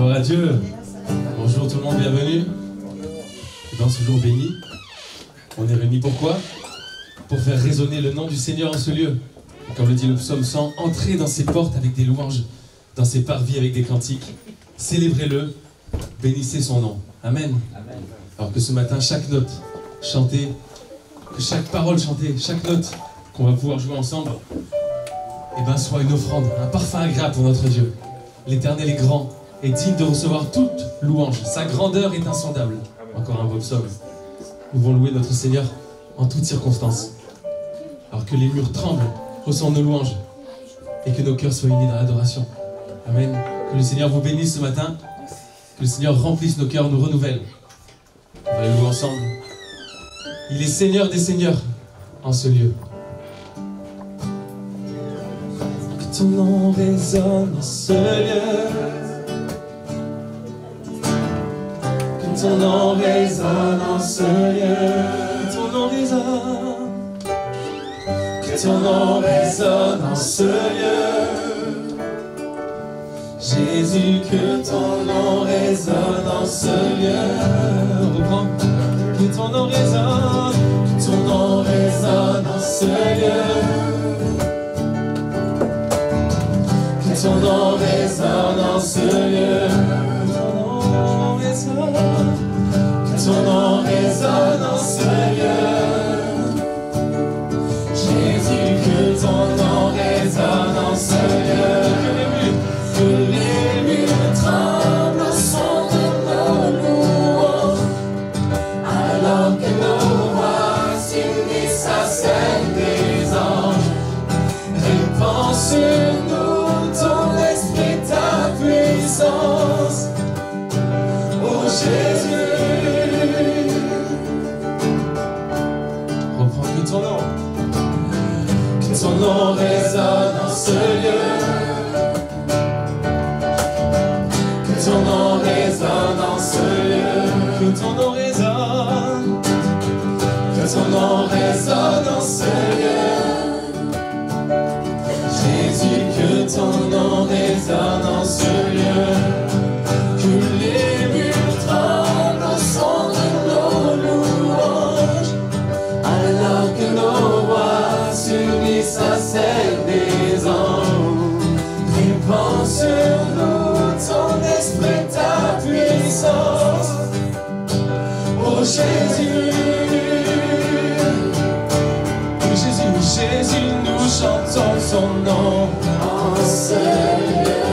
Gloire à Dieu. Bonjour tout le monde, bienvenue. Dans ce jour béni, on est réunis pourquoi? Pour faire résonner le nom du Seigneur en ce lieu. Et comme le dit le psaume 100, entrez dans ses portes avec des louanges, dans ses parvis avec des cantiques. Célébrez-le, bénissez son nom. Amen. Amen. Alors que ce matin, chaque note chantée, que chaque parole chantée, chaque note qu'on va pouvoir jouer ensemble, eh ben, soit une offrande, un parfum agréable pour notre Dieu. L'Éternel est grand et digne de recevoir toute louange. Sa grandeur est insondable. Encore un beau psaume. Nous voulons louer notre Seigneur en toutes circonstances. Alors que les murs tremblent au son de nos louanges et que nos cœurs soient unis dans l'adoration. Amen. Que le Seigneur vous bénisse ce matin. Que le Seigneur remplisse nos cœurs, nous renouvelle. On va les louer ensemble. Il est Seigneur des Seigneurs en ce lieu. Que ton nom résonne en ce lieu. Que ton nom résonne en ce lieu. Que ton nom résonne. Que ton nom résonne en ce lieu. Jésus, que ton nom résonne en ce lieu. On reprend. Que ton nom résonne. Que ton nom résonne en ce lieu. Que ton nom résonne en ce lieu. Que ton nom résonne en ce lieu. Jésus, que ton nom résonne en ce lieu. Que les murs tremblent au son de nos louanges, alors que nos voix s'unissent à celles des anges. Répands sur nous ton esprit, ta puissance. Oh Jésus, reprends que ton nom. Que ton nom résonne en ce lieu. Que ton nom résonne en ce lieu. Que ton nom résonne. Que ton nom résonne en ce lieu. Jésus, que ton nom résonne en ce lieu. Que les murs tremblent au son de nos louanges, alors que nos voix s'unissent à celles des anges. Répands sur nous ton esprit, ta puissance. Oh Jésus, Jésus, Jésus, nous chantons son nom en ce lieu.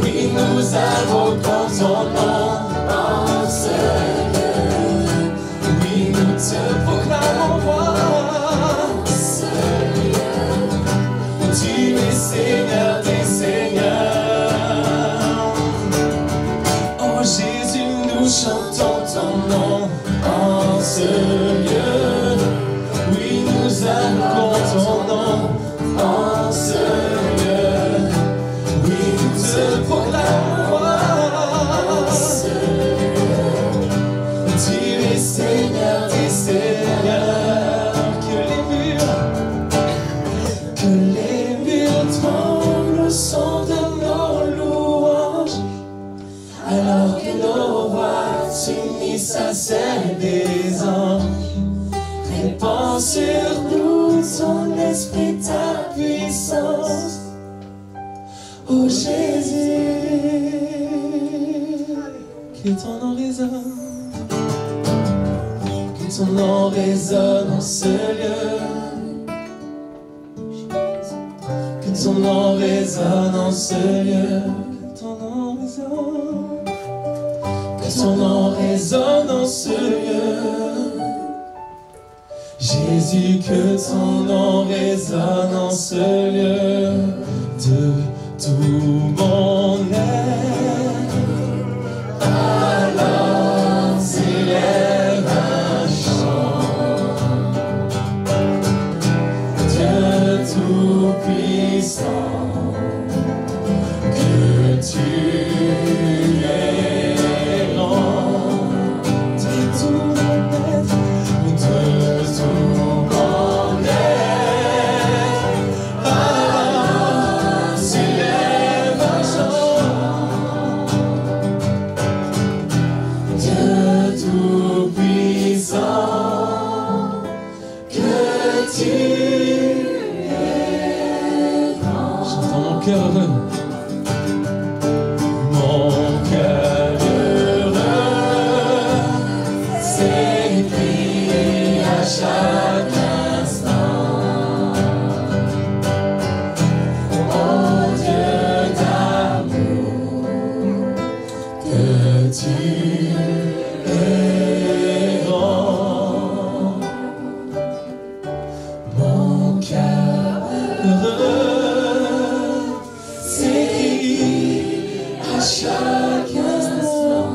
Oui, nous invoquons ton nom en ce lieu. Oui, nous te proclamons roi en ce lieu. Tu es Seigneur des Seigneurs. Oh Jésus, nous chantons ton nom en ce lieu. Oui, nous invoquons ton nom en ce lieu. Oui, nous te proclamons roi en ce lieu. Tu es Seigneur des Seigneurs. Que les murs tremblent au son de nos louanges, alors que nos voix s'unissent à celles des anges. Répands sur nous ton esprit, ta puissance. Oh Jésus, que ton nom résonne. Que ton nom résonne en ce lieu. Que ton nom résonne en ce lieu. Que ton nom résonne. Que ton nom résonne en ce lieu. Jésus, que ton nom résonne en ce lieu. De tout mon être, alors s'élève un chant. Dieu tout-puissant, que tu es grand. De tout mon être, de tout mon être, alors s'élève un chant. chaque instant.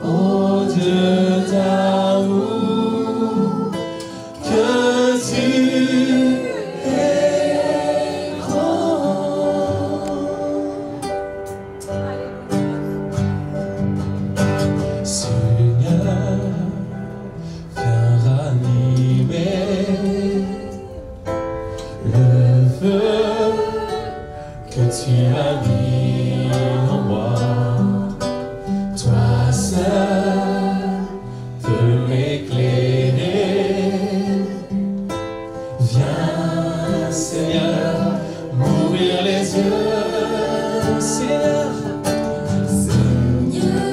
Oh Dieu d'amour, que tu es grand. Seigneur, viens ranimer le feu que tu as mis en moi. Toi seul peux m'éclairer. Viens, Seigneur, m'ouvrir les yeux. Seigneur, viens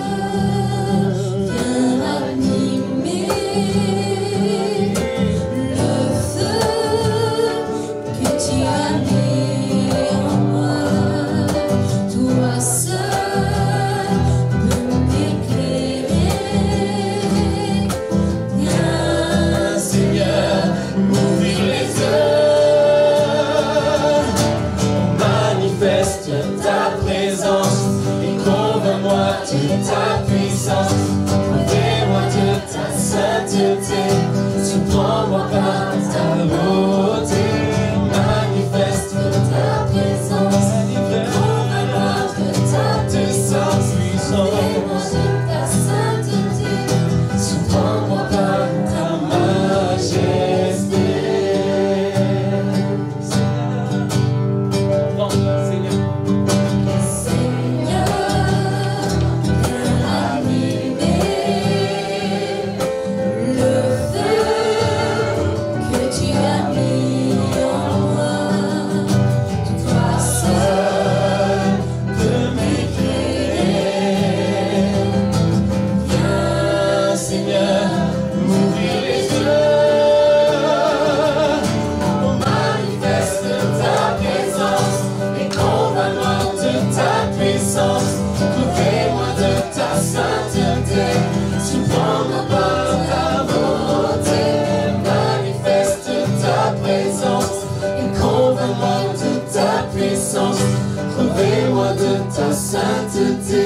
ranimer le feu que tu as mis en moi. Toi seul peux m'éclairer. viens, Seigneur, m'ouvrir les yeux. Manifeste ta présence et convainc-moi de ta puissance. Convainc-moi de ta sainteté, surprends-moi par ta beauté. Manifeste Ta présence, convainc-moi de ta puissance. Convainc-moi de ta sainteté. surprends-moi par ta majesté. Seigneur, viens ranimer le feu que tu as mis en moi. Toi seul peux m'éclairer. Viens, Seigneur, m'ouvrir les yeux. Manifeste ta présence et convainc-moi de ta puissance. Convainc-moi de ta sainteté, surprends-moi par ta beauté. Manifeste ta présence et convainc-moi de ta puissance. Convainc-moi de ta sainteté,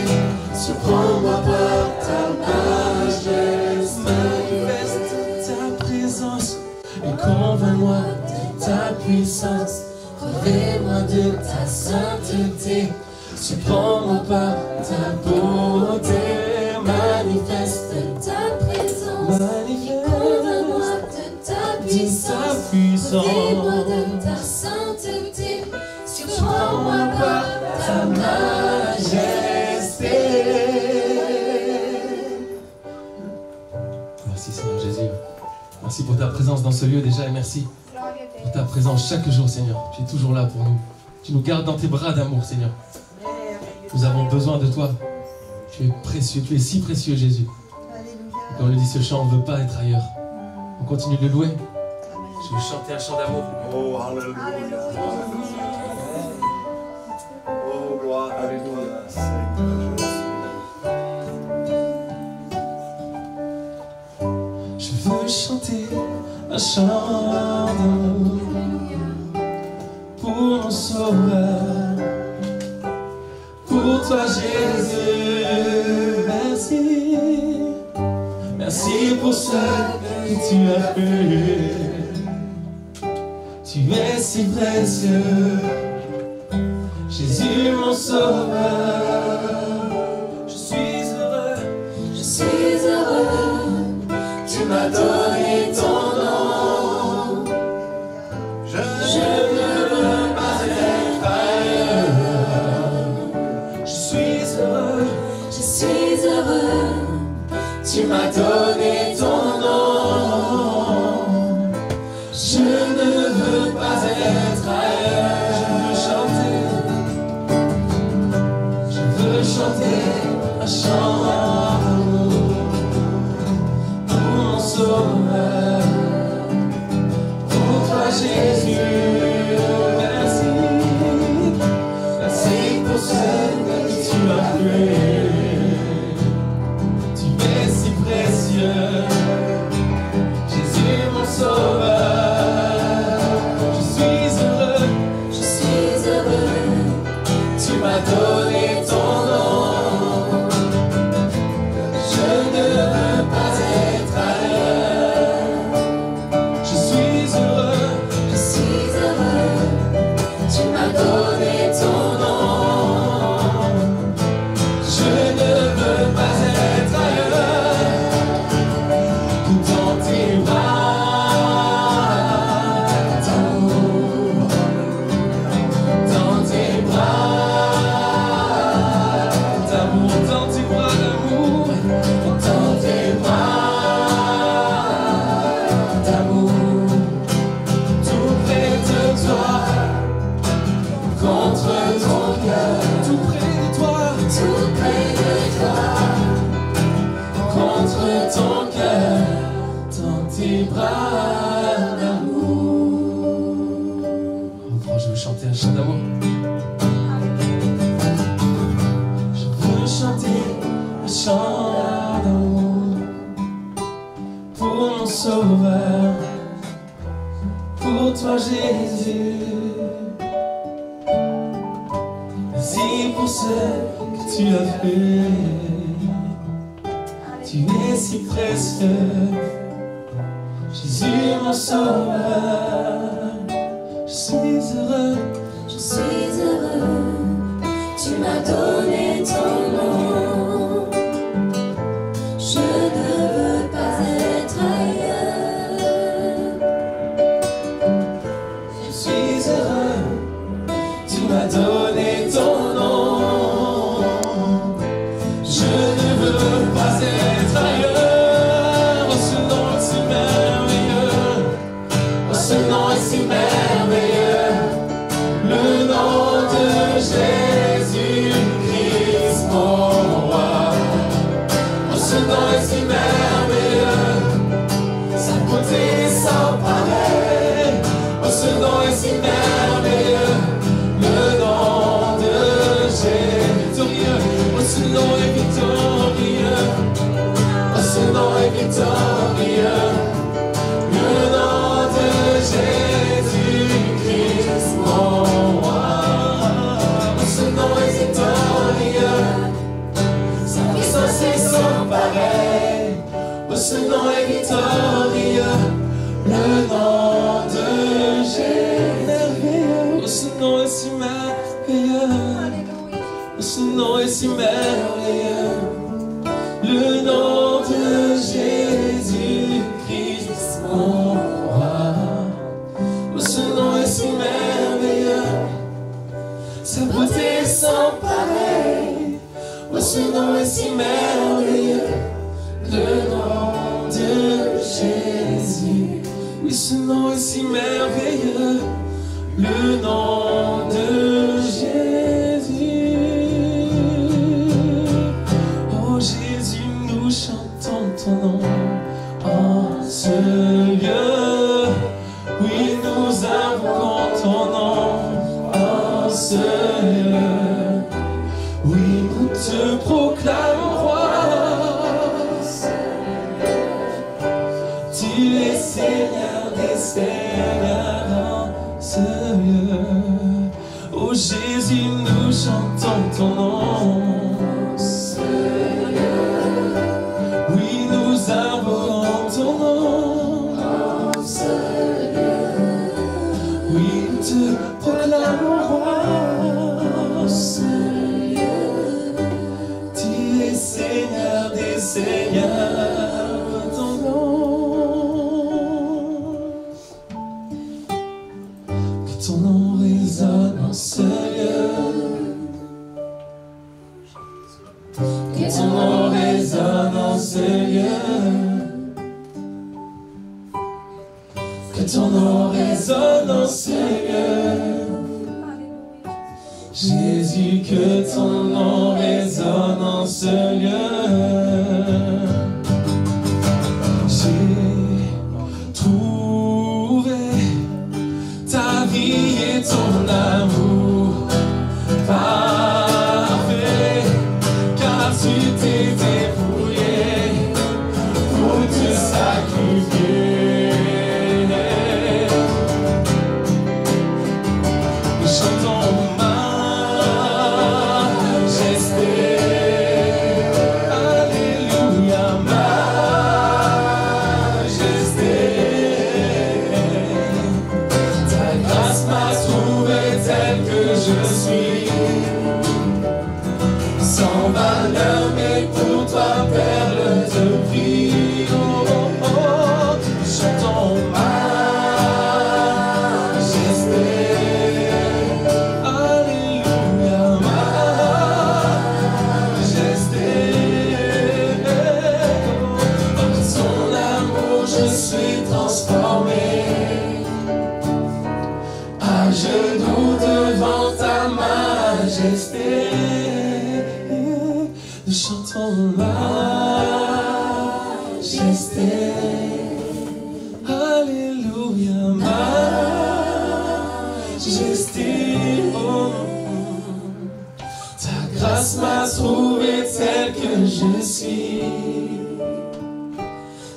surprends-moi par ta majesté. Manifeste ta présence et convainc-moi de ta puissance. Convainc-moi de ta sainteté, surprends-moi par ta beauté. Manifeste Ta présence, manifeste convainc-moi de ta puissance. Convainc-moi de ta sainteté. Surprends-moi par ta majesté. Merci Seigneur Jésus. Merci pour ta présence dans ce lieu déjà et merci pour ta présence chaque jour Seigneur. Tu es toujours là pour nous. Tu nous gardes dans tes bras d'amour Seigneur. Nous avons besoin de toi. Tu es précieux, tu es si précieux Jésus. Et comme le dit ce chant, on ne veut pas être ailleurs. On continue de le louer. Je vais chanter un chant d'amour. Oh, alléluia. Oh, gloire à toi, Seigneur Jésus. Je veux chanter un chant d'amour pour mon sauveur, pour toi Jésus. Merci, merci pour ce que tu as fait. Tu es si précieux, Jésus mon sauveur. Je suis heureux, Je suis heureux, tu m'as donné ton nom. Je ne veux pas être ailleurs. Je suis heureux, tu m'as donné ton nom. Je ne veux pas être ailleurs. Je veux chanter m'as donné ton nom. Je ne veux pas être ailleurs. Je suis heureux, tu m'as donné ton nom. je ne veux pas être ailleurs que dans tes bras d'amour, dans tes bras d'amour, dans tes bras d'amour, dans tes bras d'amour, tout près de toi, contre ton cœur, tout près de toi, Tout près de toi, contre ton cœur, dans tes bras d'amour. Oh, je veux chanter un chant d'amour. Je veux chanter un chant d'amour pour mon sauveur, pour toi Jésus. Merci pour ce que tu as fait. Tu es si précieux, Jésus mon sauveur. Je suis heureux, je suis heureux. Tu m'as donné ton nom. Je ne veux pas être ailleurs. je suis heureux. Tu m'as donné ton nom. Je ne veux pas être ailleurs. Oh, ce nom est si merveilleux. Oh, ce nom est si merveilleux. Le nom de Jésus-Christ, mon roi. Oh, ce nom est si merveilleux. Sa beauté est sans pareil. Oh, ce nom est si merveilleux. Le nom de Jésus-Victorieux. Oh, ce nom est victorieux. Oh, ce nom est victorieux. Le nom de Jésus-Christ, mon roi. Oh, ce nom est victorieux. Sa puissance est sans pareil. Oh, ce nom est victorieux. Le nom de Jésus. Oh, ce nom est si merveilleux. Oh, ce nom est si merveilleux. Le nom de Jésus-Christ, mon roi. Oh, ce nom est si merveilleux. Sa beauté est sans pareil. Oh, ce nom est si merveilleux. Le nom de Jésus. Oui, ce nom est si merveilleux. Le nom de Jésus. Oh Jésus, nous chantons ton nom en ce lieu. Oui, nous invoquons ton nom en ce lieu. Oui, nous te proclamons roi. Tu es Seigneur des Seigneurs en ce lieu. Oh Jésus, nous chantons ton nom. Oui, nous invoquons ton nom. Oui, nous te proclamons roi. Tu es Seigneur des Seigneurs, ton nom. Que ton nom résonne en ce lieu. Que ton nom résonne en ce lieu. Que ton nom résonne en ce lieu. Jésus, que ton nom résonne en ce lieu. J'ai trouvé ta vie et ton amour parfait, car tu t'es débrouillé pour te sacrifier. Chantons ma suis. Sans valeur, mais pour toi, perle de prix. Oh, oh, oh, chantons majesté. Alléluia, majesté. Par son amour, je suis transformé. À genoux devant ta majesté. Nous chantons majesté. Alléluia, majesté. Oh. Ta grâce m'a trouvé tel que je suis.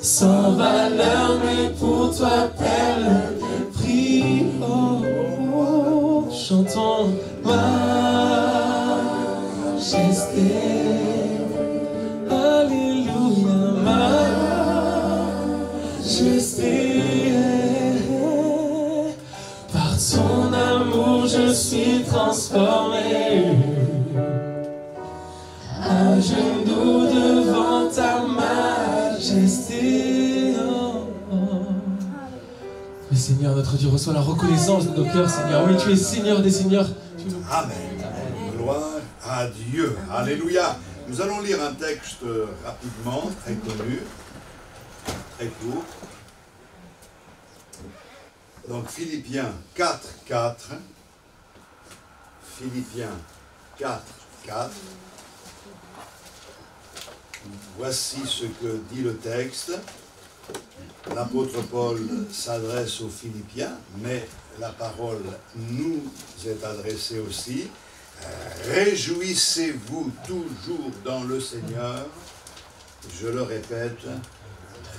Sans valeur, mais pour toi, perle de prix. Oh, oh, chantons majesté. Alléluia, majesté. Par son amour, je suis transformé. À genoux devant ta majesté. Oh, oh. Oui, Seigneur, notre Dieu, reçoit la reconnaissance de nos cœurs, Seigneur. Oui, tu es Seigneur des Seigneurs. Amen. Gloire à Dieu. Alléluia. Nous allons lire un texte rapidement, très connu, très court. Donc Philippiens 4, 4. Philippiens 4, 4. Voici ce que dit le texte. L'apôtre Paul s'adresse aux Philippiens, mais la parole nous est adressée aussi. Réjouissez-vous toujours dans le Seigneur. Je le répète,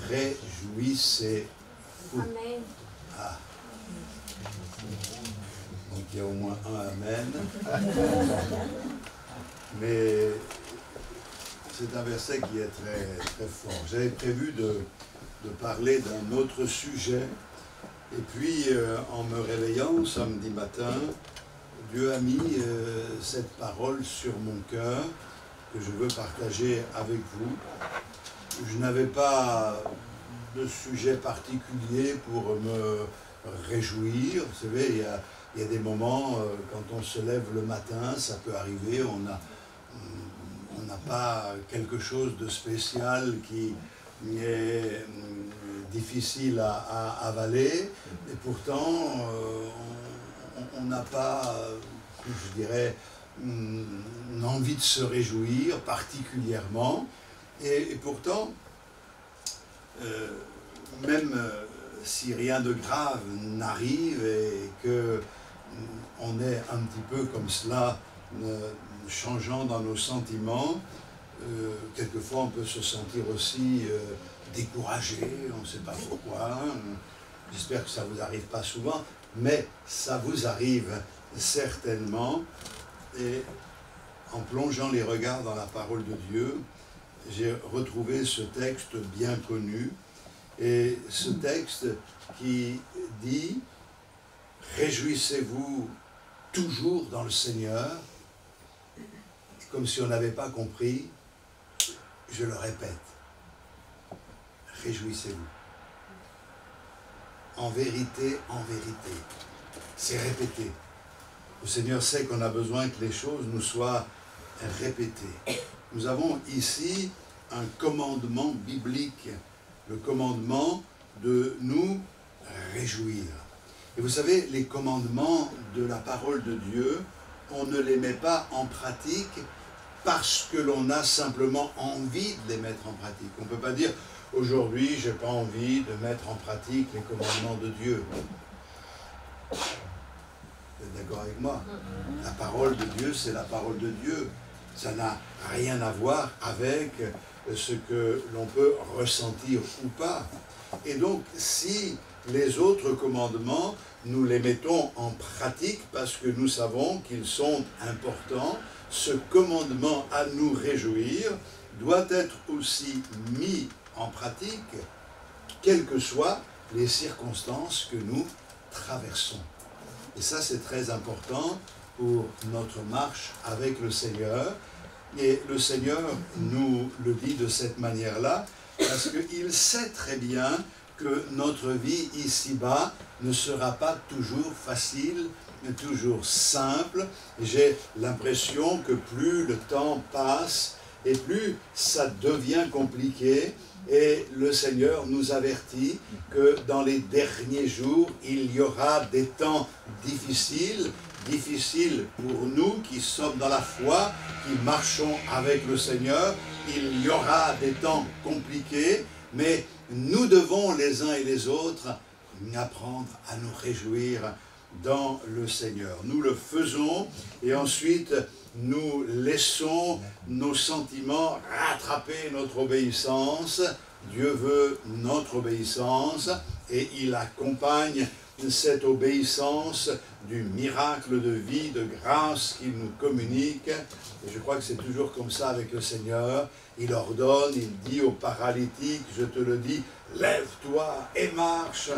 réjouissez-vous. Amen. Ah. Donc il y a au moins un amen. Mais c'est un verset qui est très, très fort. J'avais prévu de parler d'un autre sujet. Et puis, en me réveillant samedi matin, Dieu a mis cette parole sur mon cœur que je veux partager avec vous. Je n'avais pas de sujet particulier pour me réjouir. Vous savez, il y a des moments, quand on se lève le matin, ça peut arriver, on n'a pas quelque chose de spécial qui est difficile à avaler, et pourtant on n'a pas, je dirais, une envie de se réjouir particulièrement, et pourtant, même si rien de grave n'arrive et que on est un petit peu comme cela, changeant dans nos sentiments, quelquefois on peut se sentir aussi découragé, on ne sait pas pourquoi. J'espère que ça ne vous arrive pas souvent, mais ça vous arrive certainement. Et en plongeant les regards dans la parole de Dieu, j'ai retrouvé ce texte bien connu, et ce texte qui dit « Réjouissez-vous toujours dans le Seigneur », comme si on n'avait pas compris, je le répète, réjouissez-vous. En vérité, c'est répété. Le Seigneur sait qu'on a besoin que les choses nous soient répétées. Nous avons ici un commandement biblique, le commandement de nous réjouir. Et vous savez, les commandements de la parole de Dieu, on ne les met pas en pratique parce que l'on a simplement envie de les mettre en pratique. On ne peut pas dire, aujourd'hui, je n'ai pas envie de mettre en pratique les commandements de Dieu. Vous êtes d'accord avec moi? La parole de Dieu, c'est la parole de Dieu. Ça n'a rien à voir avec ce que l'on peut ressentir ou pas. Et donc, si les autres commandements, nous les mettons en pratique parce que nous savons qu'ils sont importants, ce commandement à nous réjouir doit être aussi mis en pratique, quelles que soient les circonstances que nous traversons. Et ça, c'est très important. pour notre marche avec le Seigneur. Et le Seigneur nous le dit de cette manière-là, parce qu'il sait très bien que notre vie ici-bas ne sera pas toujours facile, toujours simple. J'ai l'impression que plus le temps passe et plus ça devient compliqué. Et le Seigneur nous avertit que dans les derniers jours, il y aura des temps difficiles pour nous qui sommes dans la foi, qui marchons avec le Seigneur. Il y aura des temps compliqués, mais nous devons les uns et les autres apprendre à nous réjouir dans le Seigneur. Nous le faisons et ensuite nous laissons nos sentiments rattraper notre obéissance. Dieu veut notre obéissance et il accompagne cette obéissance du miracle de vie, de grâce qu'il nous communique. Et je crois que c'est toujours comme ça avec le Seigneur. Il ordonne, il dit au paralytique, je te le dis, lève-toi et marche.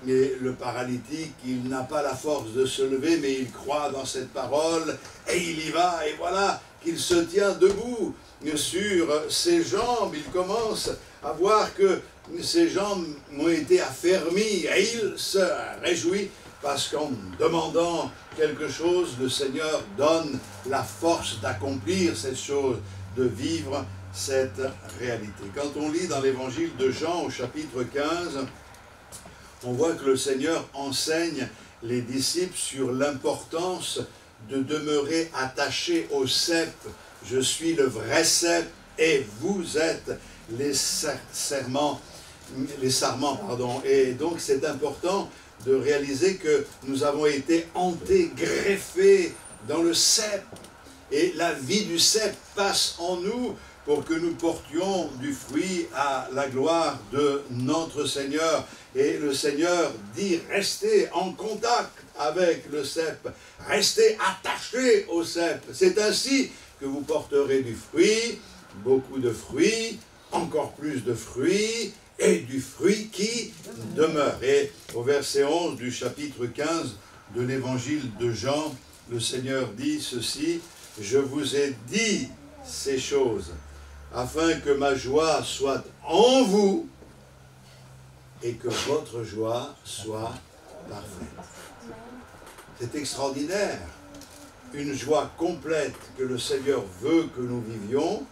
Et le paralytique, il n'a pas la force de se lever, mais il croit dans cette parole, et il y va, et voilà qu'il se tient debout sur ses jambes. Il commence à voir que ses jambes ont été affermies, et il se réjouit, parce qu'en demandant quelque chose, le Seigneur donne la force d'accomplir cette chose, de vivre cette réalité. Quand on lit dans l'évangile de Jean au chapitre 15, on voit que le Seigneur enseigne les disciples sur l'importance de demeurer attachés au cep. Je suis le vrai cep et vous êtes les sarments. Et donc c'est important de réaliser que nous avons été hantés, greffés dans le cep. Et la vie du cep passe en nous pour que nous portions du fruit à la gloire de notre Seigneur. Et le Seigneur dit, restez en contact avec le cep, restez attachés au cep. C'est ainsi que vous porterez du fruit, beaucoup de fruits, encore plus de fruits, et du fruit qui demeure. Et au verset 11 du chapitre 15 de l'évangile de Jean, le Seigneur dit ceci, « Je vous ai dit ces choses, afin que ma joie soit en vous, et que votre joie soit parfaite. » C'est extraordinaire, une joie complète que le Seigneur veut que nous vivions,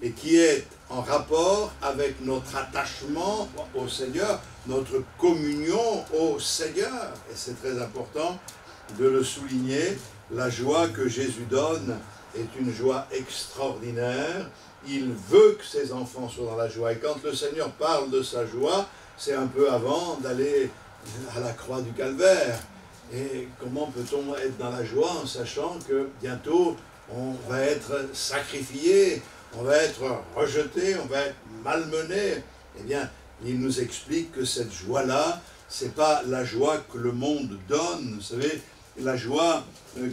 et qui est en rapport avec notre attachement au Seigneur, notre communion au Seigneur. Et c'est très important de le souligner, la joie que Jésus donne est une joie extraordinaire. Il veut que ses enfants soient dans la joie. Et quand le Seigneur parle de sa joie, c'est un peu avant d'aller à la croix du Calvaire. Et comment peut-on être dans la joie en sachant que bientôt on va être sacrifié, on va être rejeté, on va être malmené? Eh bien, il nous explique que cette joie-là, ce n'est pas la joie que le monde donne. Vous savez, la joie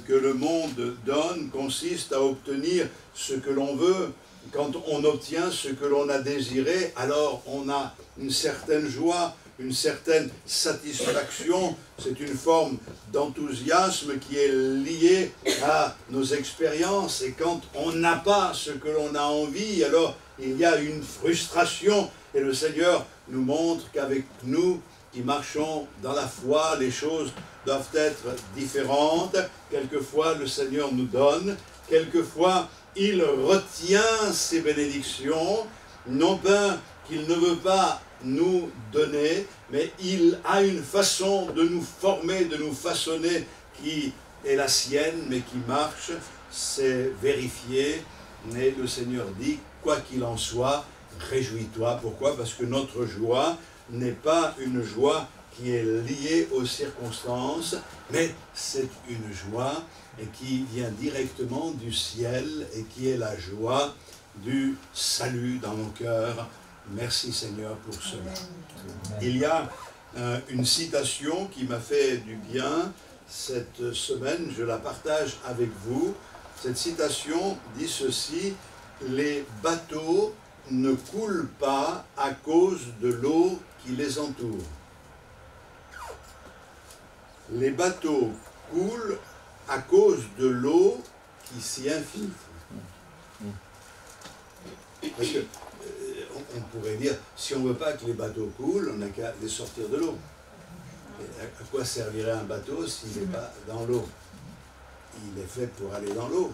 que le monde donne consiste à obtenir ce que l'on veut. Quand on obtient ce que l'on a désiré, alors on a une certaine joie, une certaine satisfaction. C'est une forme d'enthousiasme qui est liée à nos expériences. Et quand on n'a pas ce que l'on a envie, alors il y a une frustration. Et le Seigneur nous montre qu'avec nous, qui marchons dans la foi, les choses doivent être différentes. Quelquefois, le Seigneur nous donne. Quelquefois, il retient ses bénédictions. Non pas qu'il ne veut pas nous donner, mais il a une façon de nous former, de nous façonner qui est la sienne, mais qui marche. C'est vérifié. Mais le Seigneur dit, quoi qu'il en soit, réjouis-toi. Pourquoi? Parce que notre joie n'est pas une joie qui est liée aux circonstances, mais c'est une joie qui vient directement du ciel et qui est la joie du salut dans nos cœurs. Merci Seigneur pour cela. Il y a une citation qui m'a fait du bien cette semaine, je la partage avec vous. Cette citation dit ceci, « Les bateaux ne coulent pas à cause de l'eau qui les entoure. Les bateaux coulent à cause de l'eau qui s'y infiltre. Parce que, on pourrait dire, si on ne veut pas que les bateaux coulent, on n'a qu'à les sortir de l'eau. À quoi servirait un bateau s'il n'est pas dans l'eau? Il est fait pour aller dans l'eau.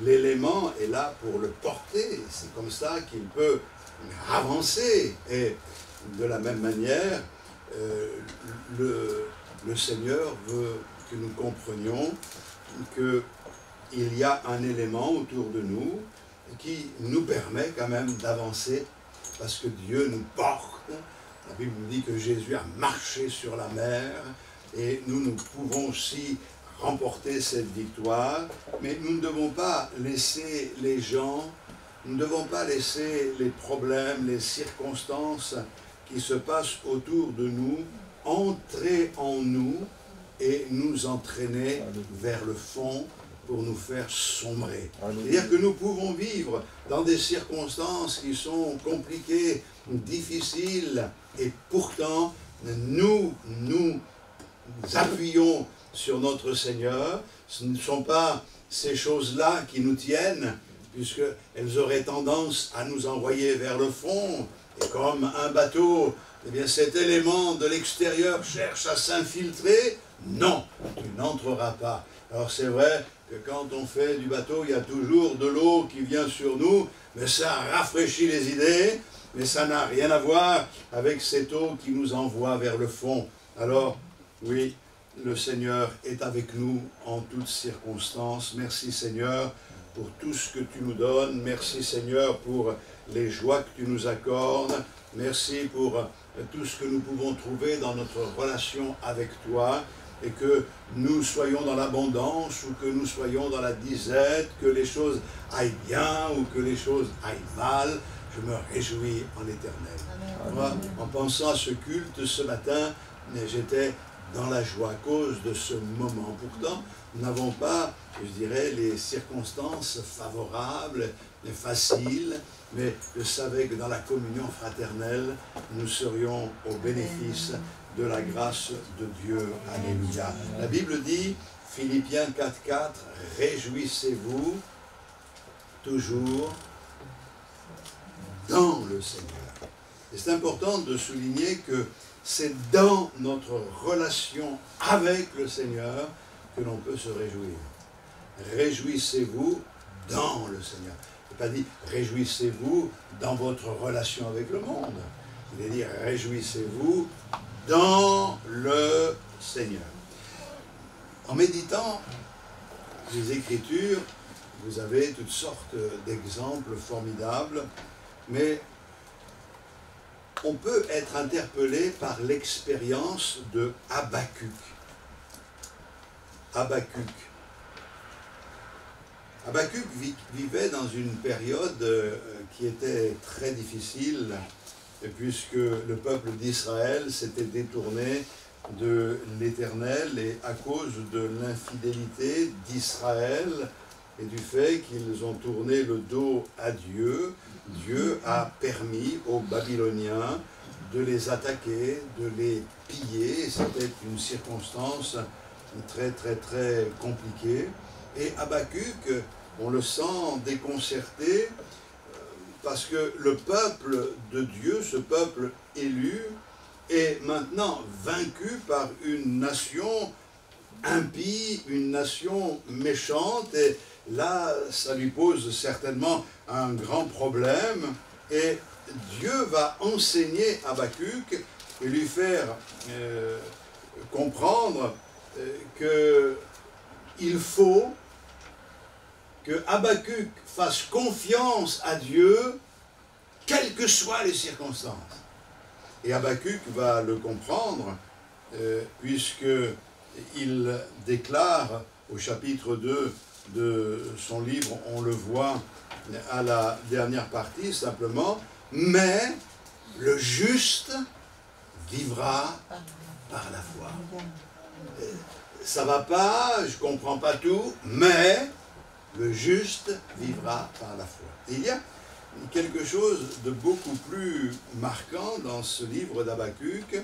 L'élément est là pour le porter. C'est comme ça qu'il peut avancer. Et de la même manière, le Seigneur veut que nous comprenions qu'il y a un élément autour de nous qui nous permet quand même d'avancer, parce que Dieu nous porte. La Bible nous dit que Jésus a marché sur la mer, et nous pouvons aussi remporter cette victoire, mais nous ne devons pas laisser les gens, nous ne devons pas laisser les problèmes, les circonstances qui se passent autour de nous entrer en nous et nous entraîner vers le fond pour nous faire sombrer. C'est-à-dire que nous pouvons vivre dans des circonstances qui sont compliquées, difficiles, et pourtant nous appuyons sur notre Seigneur. Ce ne sont pas ces choses-là qui nous tiennent, puisqu'elles auraient tendance à nous envoyer vers le fond. Et comme un bateau, eh bien cet élément de l'extérieur cherche à s'infiltrer. Non, tu n'entreras pas. Alors c'est vrai que quand on fait du bateau, il y a toujours de l'eau qui vient sur nous, mais ça rafraîchit les idées, mais ça n'a rien à voir avec cette eau qui nous envoie vers le fond. Alors, oui, le Seigneur est avec nous en toutes circonstances. Merci Seigneur pour tout ce que tu nous donnes. Merci Seigneur pour les joies que tu nous accordes. Merci pour tout ce que nous pouvons trouver dans notre relation avec toi. Et que nous soyons dans l'abondance ou que nous soyons dans la disette, que les choses aillent bien ou que les choses aillent mal, je me réjouis en l'Éternel. Moi, en pensant à ce culte ce matin, j'étais dans la joie à cause de ce moment. Pourtant, nous n'avons pas, je dirais, les circonstances favorables, faciles, mais je savais que dans la communion fraternelle, nous serions au bénéfice de la grâce de Dieu. Alléluia. La Bible dit, Philippiens 4,4, réjouissez-vous toujours dans le Seigneur. Et c'est important de souligner que c'est dans notre relation avec le Seigneur que l'on peut se réjouir. Réjouissez-vous dans le Seigneur. Il n'est pas dit réjouissez-vous dans votre relation avec le monde. Il est dit réjouissez-vous dans le Seigneur. En méditant les Écritures, vous avez toutes sortes d'exemples formidables, mais on peut être interpellé par l'expérience de Habakkuk. Habakkuk vivait dans une période qui était très difficile, puisque le peuple d'Israël s'était détourné de l'Éternel, et à cause de l'infidélité d'Israël et du fait qu'ils ont tourné le dos à Dieu, Dieu a permis aux Babyloniens de les attaquer, de les piller. C'était une circonstance très très très compliquée. Et Habakkuk, on le sent déconcerté, parce que le peuple de Dieu, ce peuple élu, est maintenant vaincu par une nation impie, une nation méchante, et là, ça lui pose certainement un grand problème, et Dieu va enseigner Habakkuk et lui faire comprendre qu'il faut que Habakkuk fasse confiance à Dieu, quelles que soient les circonstances. Et Habakkuk va le comprendre, puisqu'il déclare au chapitre 2 de son livre, on le voit à la dernière partie simplement, mais le juste vivra par la foi. Ça va pas, je comprends pas tout, mais le juste vivra par la foi. Et il y a quelque chose de beaucoup plus marquant dans ce livre d'Habakkuk,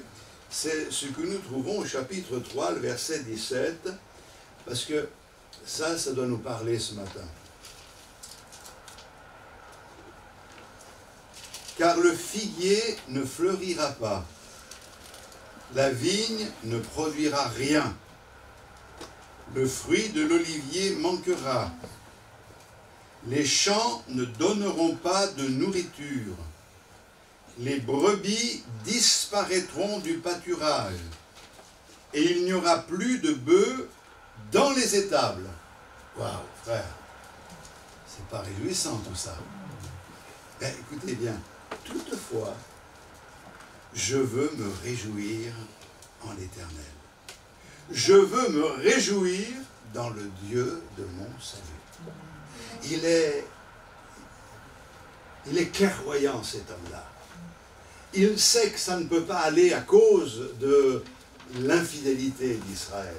c'est ce que nous trouvons au chapitre 3, le verset 17, parce que Ça doit nous parler ce matin. Car le figuier ne fleurira pas, la vigne ne produira rien, le fruit de l'olivier manquera, les champs ne donneront pas de nourriture, les brebis disparaîtront du pâturage, et il n'y aura plus de bœufs dans les étables. Waouh, frère, c'est pas réjouissant tout ça. Ben, écoutez bien, toutefois, je veux me réjouir en l'Éternel. Je veux me réjouir dans le Dieu de mon salut. Il est clairvoyant, cet homme-là. Il sait que ça ne peut pas aller à cause de l'infidélité d'Israël.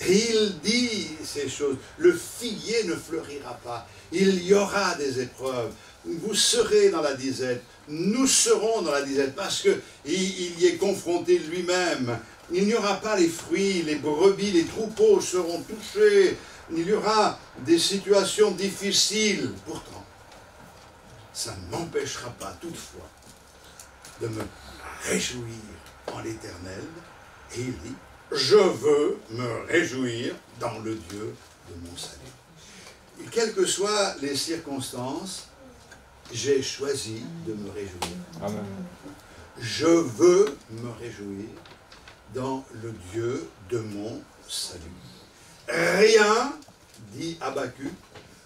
Et il dit ces choses. Le figuier ne fleurira pas. Il y aura des épreuves. Vous serez dans la disette. Nous serons dans la disette parce qu'il y est confronté lui-même. Il n'y aura pas les fruits, les brebis, les troupeaux seront touchés. Il y aura des situations difficiles. Pourtant, ça ne m'empêchera pas toutefois de me réjouir en l'Éternel. Et il dit, je veux me réjouir dans le Dieu de mon salut. Et quelles que soient les circonstances, j'ai choisi de me réjouir. Amen. Je veux me réjouir dans le Dieu de mon salut. Rien, dit Habacuc,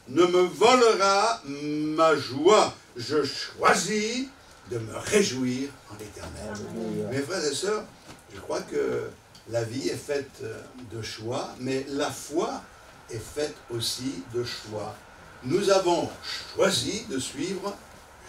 ne me volera ma joie. Je choisis de me réjouir en l'Éternel. Mes frères et sœurs, je crois que la vie est faite de choix, mais la foi est faite aussi de choix. Nous avons choisi de suivre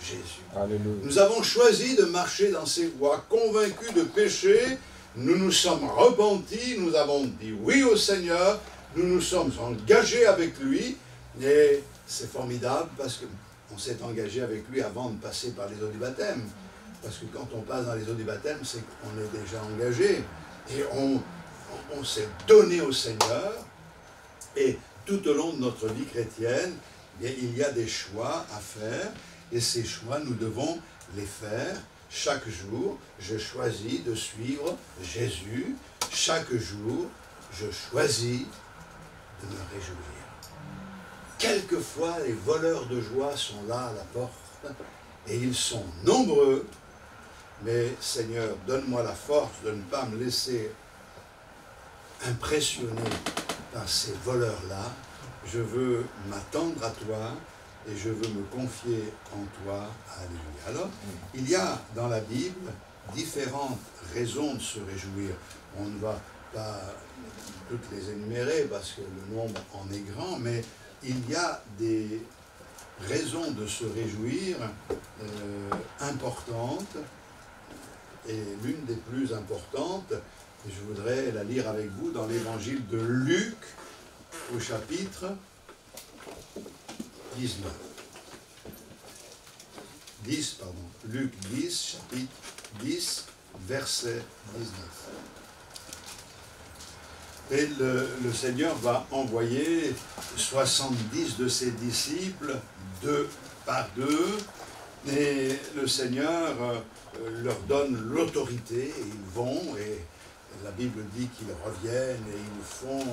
Jésus. Alléluia. Nous avons choisi de marcher dans ses voies, convaincus de péché. Nous nous sommes repentis, nous avons dit oui au Seigneur, nous nous sommes engagés avec lui. Et c'est formidable parce qu'on s'est engagé avec lui avant de passer par les eaux du baptême. Parce que quand on passe dans les eaux du baptême, c'est qu'on est déjà engagé. Et on s'est donné au Seigneur. Et tout au long de notre vie chrétienne, il y a des choix à faire. Et ces choix, nous devons les faire chaque jour. Je choisis de suivre Jésus. Chaque jour, je choisis de me réjouir. Quelquefois, les voleurs de joie sont là à la porte. Et ils sont nombreux. Mais Seigneur, donne-moi la force de ne pas me laisser impressionner par ces voleurs-là. Je veux m'attendre à toi et je veux me confier en toi. Alléluia. Alors, il y a dans la Bible différentes raisons de se réjouir. On ne va pas toutes les énumérer parce que le nombre en est grand, mais il y a des raisons de se réjouir importantes. Et l'une des plus importantes, je voudrais la lire avec vous dans l'évangile de Luc, au chapitre 19. Luc 10, chapitre 10, verset 19. Et le Seigneur va envoyer 70 de ses disciples, 2 par 2, et le Seigneur leur donne l'autorité, et ils vont, et la Bible dit qu'ils reviennent, et ils font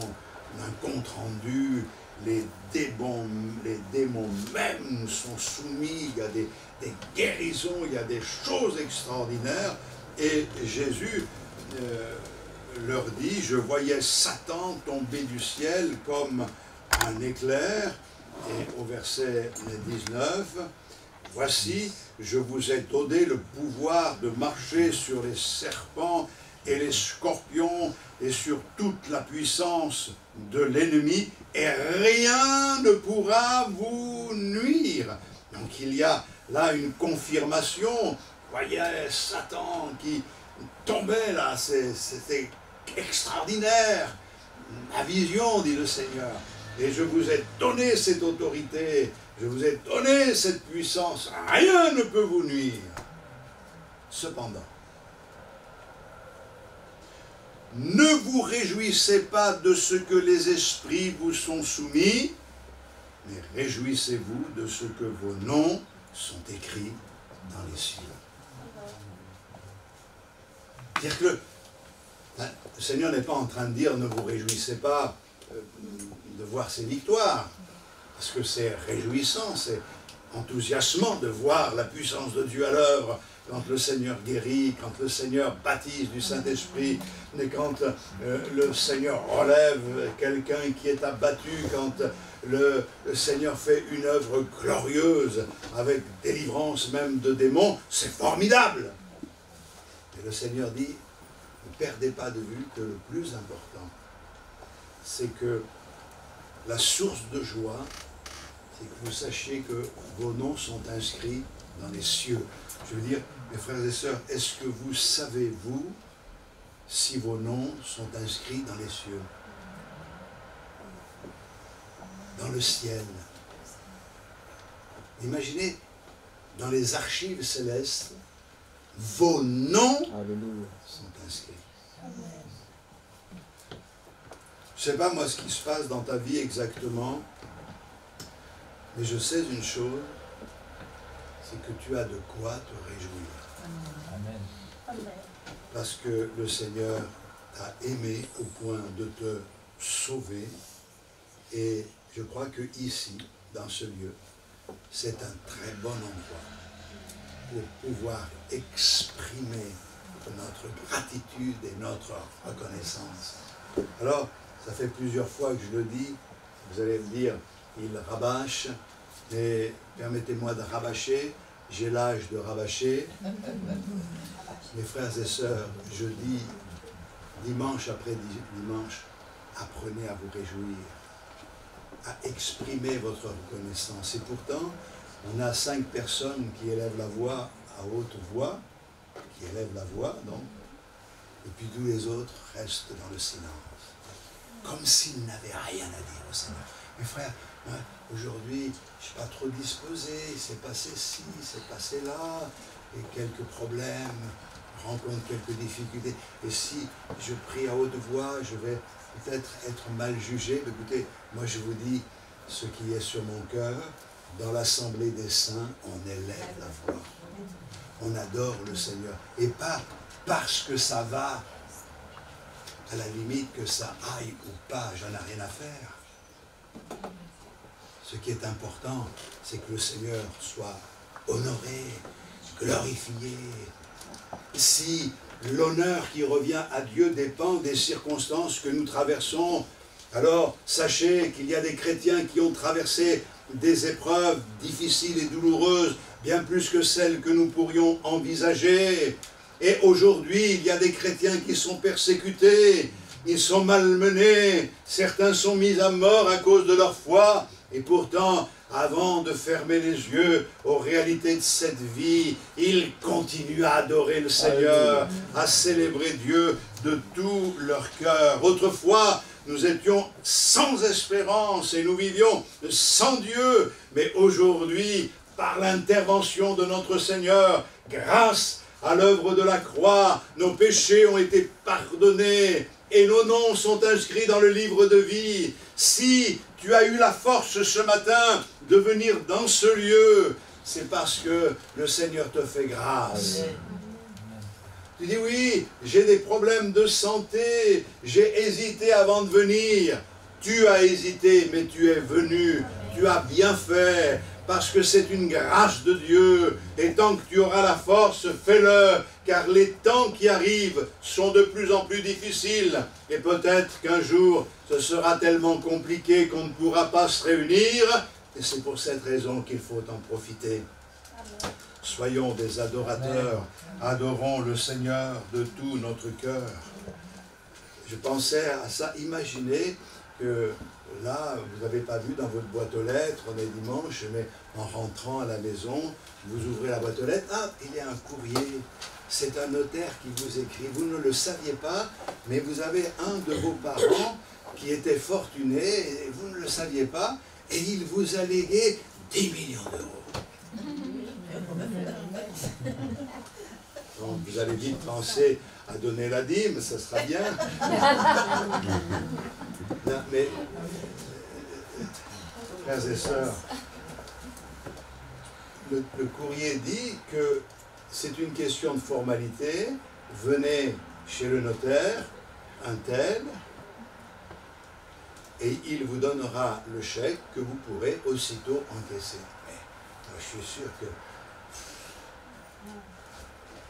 un compte-rendu, les démons même sont soumis, il y a des guérisons, il y a des choses extraordinaires, et Jésus leur dit, je voyais Satan tomber du ciel comme un éclair, et au verset 19, voici, je vous ai donné le pouvoir de marcher sur les serpents et les scorpions et sur toute la puissance de l'ennemi, et rien ne pourra vous nuire. Donc il y a là une confirmation. Voyez Satan qui tombait là, c'était extraordinaire. Ma vision, dit le Seigneur. Et je vous ai donné cette autorité, je vous ai donné cette puissance, rien ne peut vous nuire. Cependant, ne vous réjouissez pas de ce que les esprits vous sont soumis, mais réjouissez-vous de ce que vos noms sont écrits dans les cieux. C'est-à-dire que le Seigneur n'est pas en train de dire ne vous réjouissez pas de voir ses victoires, parce que c'est réjouissant, c'est enthousiasmant de voir la puissance de Dieu à l'œuvre, quand le Seigneur guérit, quand le Seigneur baptise du Saint-Esprit, mais quand le Seigneur relève quelqu'un qui est abattu, quand le Seigneur fait une œuvre glorieuse, avec délivrance même de démons, c'est formidable. Et le Seigneur dit, ne perdez pas de vue que le plus important, c'est que la source de joie, c'est que vous sachiez que vos noms sont inscrits dans les cieux. Je veux dire, mes frères et sœurs, est-ce que vous savez, vous, si vos noms sont inscrits dans les cieux? Dans le ciel. Imaginez, dans les archives célestes, vos noms sont inscrits. Je ne sais pas moi ce qui se passe dans ta vie exactement, mais je sais une chose, c'est que tu as de quoi te réjouir. Amen. Parce que le Seigneur t'a aimé au point de te sauver, et je crois que ici, dans ce lieu, c'est un très bon endroit pour pouvoir exprimer notre gratitude et notre reconnaissance. Alors, ça fait plusieurs fois que je le dis, vous allez me dire, il rabâche, mais permettez-moi de rabâcher, j'ai l'âge de rabâcher. Mes frères et sœurs, je dis, dimanche après dimanche, apprenez à vous réjouir, à exprimer votre reconnaissance. Et pourtant, on a 5 personnes qui élèvent la voix à haute voix, qui élèvent la voix, donc, et puis tous les autres restent dans le silence, comme s'ils n'avaient rien à dire au Seigneur. Mes frères, aujourd'hui, je ne suis pas trop disposé, c'est passé ci, c'est passé là, et quelques problèmes, rencontre quelques difficultés. Et si je prie à haute voix, je vais peut-être être mal jugé. Mais écoutez, moi je vous dis, ce qui est sur mon cœur, dans l'assemblée des saints, on élève la voix. On adore le Seigneur. Et pas parce que ça va, à la limite que ça aille ou pas, j'en ai rien à faire. Ce qui est important, c'est que le Seigneur soit honoré, glorifié. Si l'honneur qui revient à Dieu dépend des circonstances que nous traversons, alors sachez qu'il y a des chrétiens qui ont traversé des épreuves difficiles et douloureuses, bien plus que celles que nous pourrions envisager. Et aujourd'hui, il y a des chrétiens qui sont persécutés, ils sont malmenés, certains sont mis à mort à cause de leur foi, et pourtant, avant de fermer les yeux aux réalités de cette vie, ils continuent à adorer le Seigneur, à célébrer Dieu de tout leur cœur. Autrefois, nous étions sans espérance et nous vivions sans Dieu, mais aujourd'hui, par l'intervention de notre Seigneur, grâce à l'œuvre de la croix, nos péchés ont été pardonnés et nos noms sont inscrits dans le livre de vie. Si tu as eu la force ce matin de venir dans ce lieu, c'est parce que le Seigneur te fait grâce. Amen. Tu dis oui, j'ai des problèmes de santé, j'ai hésité avant de venir. Tu as hésité, mais tu es venu, tu as bien fait, parce que c'est une grâce de Dieu. Et tant que tu auras la force, fais-le, car les temps qui arrivent sont de plus en plus difficiles. Et peut-être qu'un jour, ce sera tellement compliqué qu'on ne pourra pas se réunir. Et c'est pour cette raison qu'il faut en profiter. Amen. Soyons des adorateurs, adorons le Seigneur de tout notre cœur. Je pensais à ça, imaginez que là, vous n'avez pas vu dans votre boîte aux lettres, on est dimanche, mais en rentrant à la maison, vous ouvrez la boîte aux lettres, ah, il y a un courrier, c'est un notaire qui vous écrit, vous ne le saviez pas, mais vous avez un de vos parents qui était fortuné, et vous ne le saviez pas, et il vous a légué 10 millions d'euros. Donc vous allez vite penser à donner la dîme, ça sera bien. Non, mais, frères et sœurs, le courrier dit que c'est une question de formalité. Venez chez le notaire, un tel, et il vous donnera le chèque que vous pourrez aussitôt encaisser. Mais moi, je suis sûr que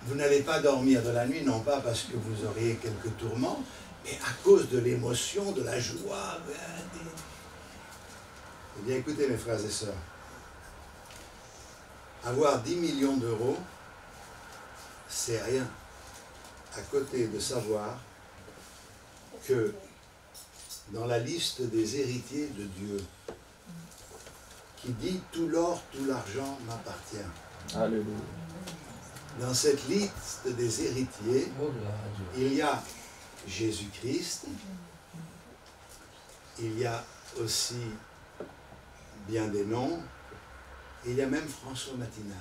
vous n'allez pas dormir de la nuit, non pas parce que vous auriez quelques tourments, mais à cause de l'émotion, de la joie. Eh bien, écoutez, mes frères et sœurs, avoir 10 millions d'euros, c'est rien, à côté de savoir que dans la liste des héritiers de Dieu, qui dit « tout l'or, tout l'argent m'appartient ». Alléluia. Dans cette liste des héritiers, Oh, gloire à Dieu. il y a Jésus-Christ, il y a aussi bien des noms, et il y a même François Matinard.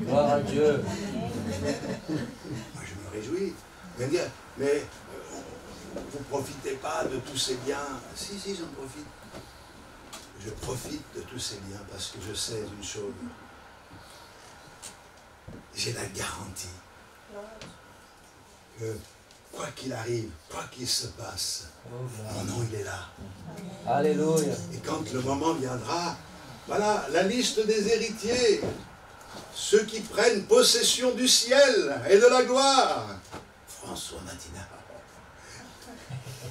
Gloire à Dieu. Moi, je me réjouis. Mais vous ne profitez pas de tous ces biens. Si, j'en profite. Je profite de tous ces biens parce que je sais une chose. J'ai la garantie que quoi qu'il arrive, quoi qu'il se passe, mon nom il est là. Alléluia. Et quand le moment viendra, voilà la liste des héritiers, ceux qui prennent possession du ciel et de la gloire. François Matinard.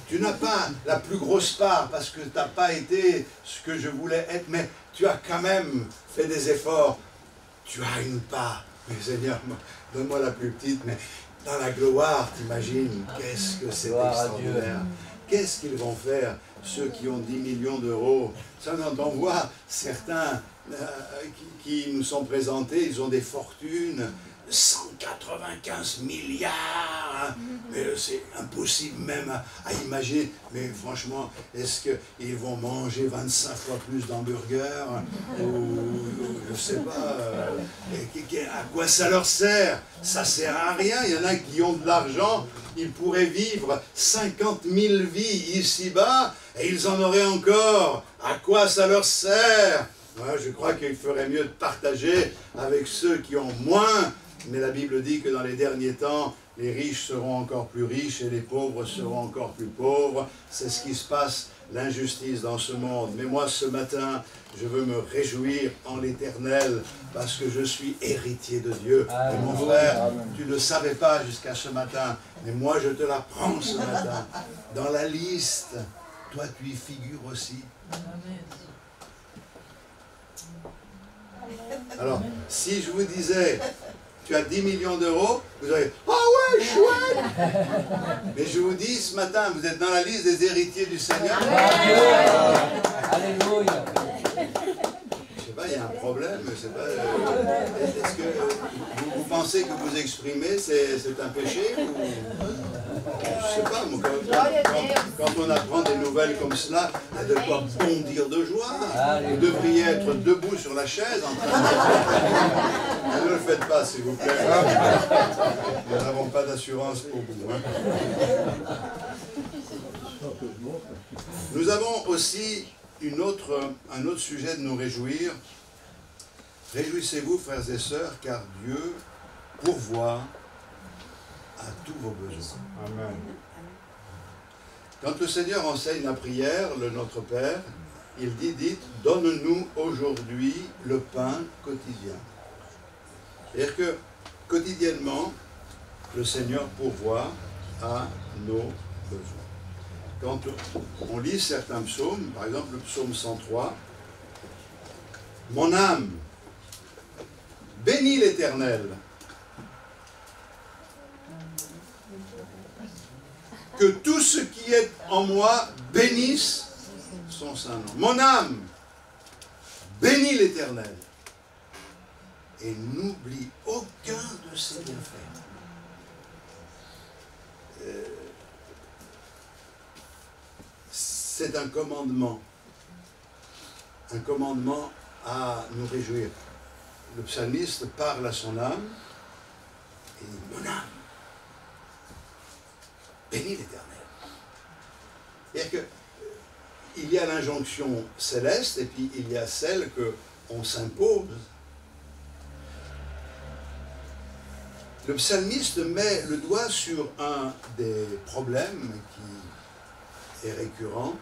Tu n'as pas la plus grosse part parce que tu n'as pas été ce que je voulais être, mais tu as quand même fait des efforts. Tu as une part. Mais Seigneur, donne-moi la plus petite, mais dans la gloire, t'imagines, qu'est-ce que c'est extraordinaire. Qu'est-ce qu'ils vont faire, ceux qui ont 10 millions d'euros? Ça, on voit certains qui nous sont présentés, ils ont des fortunes, 195 milliards, mais c'est impossible même à imaginer. Mais franchement, est-ce qu'ils vont manger 25 fois plus d'hamburgers ou je ne sais pas, à quoi ça leur sert? Ça sert à rien. Il y en a qui ont de l'argent, ils pourraient vivre 50 000 vies ici-bas et ils en auraient encore. À quoi ça leur sert? Ouais, je crois qu'il ferait mieux de partager avec ceux qui ont moins. Mais la Bible dit que dans les derniers temps, les riches seront encore plus riches et les pauvres seront encore plus pauvres. C'est ce qui se passe, l'injustice dans ce monde. Mais moi, ce matin, je veux me réjouir en l'Éternel parce que je suis héritier de Dieu. Et mon frère, tu ne le savais pas jusqu'à ce matin, mais moi, je te l'apprends ce matin. Dans la liste, toi, tu y figures aussi. Alors, si je vous disais... Tu as 10 millions d'euros, vous allez « Ah ouais, chouette !» Mais je vous dis, ce matin, vous êtes dans la liste des héritiers du Seigneur. Alléluia. Je sais pas, il y a un problème, je sais pas. Est-ce que vous pensez que vous exprimez, c'est un péché ou... Je sais pas, moi, quand on apprend des nouvelles comme cela, il y a de quoi bondir de joie. Vous devriez être debout sur la chaise en train de... Ne le faites pas, s'il vous plaît. Nous n'avons pas d'assurance pour vous. Hein. Nous avons aussi un autre sujet de nous réjouir. Réjouissez-vous, frères et sœurs, car Dieu pourvoit à tous vos besoins. Amen. Quand le Seigneur enseigne la prière, le Notre Père, il dit, dites, donne-nous aujourd'hui le pain quotidien. C'est-à-dire que quotidiennement, le Seigneur pourvoit à nos besoins. Quand on lit certains psaumes, par exemple le psaume 103, mon âme bénit l'Éternel. Que tout ce qui est en moi bénisse son saint nom. Mon âme bénit l'Éternel et n'oublie aucun de ses bienfaits. C'est un commandement à nous réjouir. Le psalmiste parle à son âme Il dit, mon âme, bénis l'Éternel. C'est-à-dire qu'il y a l'injonction céleste et puis il y a celle qu'on s'impose. Le psalmiste met le doigt sur un des problèmes qui est récurrent,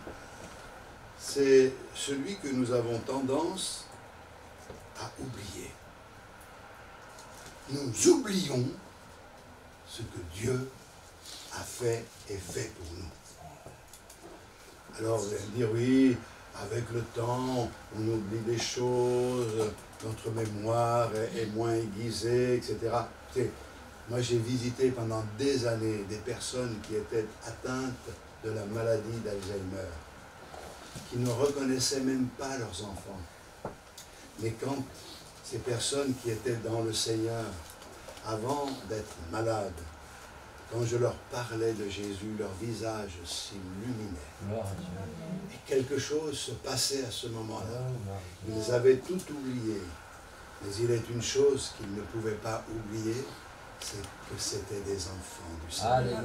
c'est celui que nous avons tendance à oublier. Nous oublions ce que Dieu a fait et fait pour nous. Alors vous allez me dire, oui, avec le temps, on oublie des choses, notre mémoire est moins aiguisée, etc. Moi, j'ai visité pendant des années des personnes qui étaient atteintes de la maladie d'Alzheimer, qui ne reconnaissaient même pas leurs enfants. Mais quand ces personnes qui étaient dans le Seigneur, avant d'être malades, quand je leur parlais de Jésus, leur visage s'illuminait. Et quelque chose se passait à ce moment-là. Ils avaient tout oublié. Mais il est une chose qu'ils ne pouvaient pas oublier, c'est que c'était des enfants du Seigneur. Alléluia.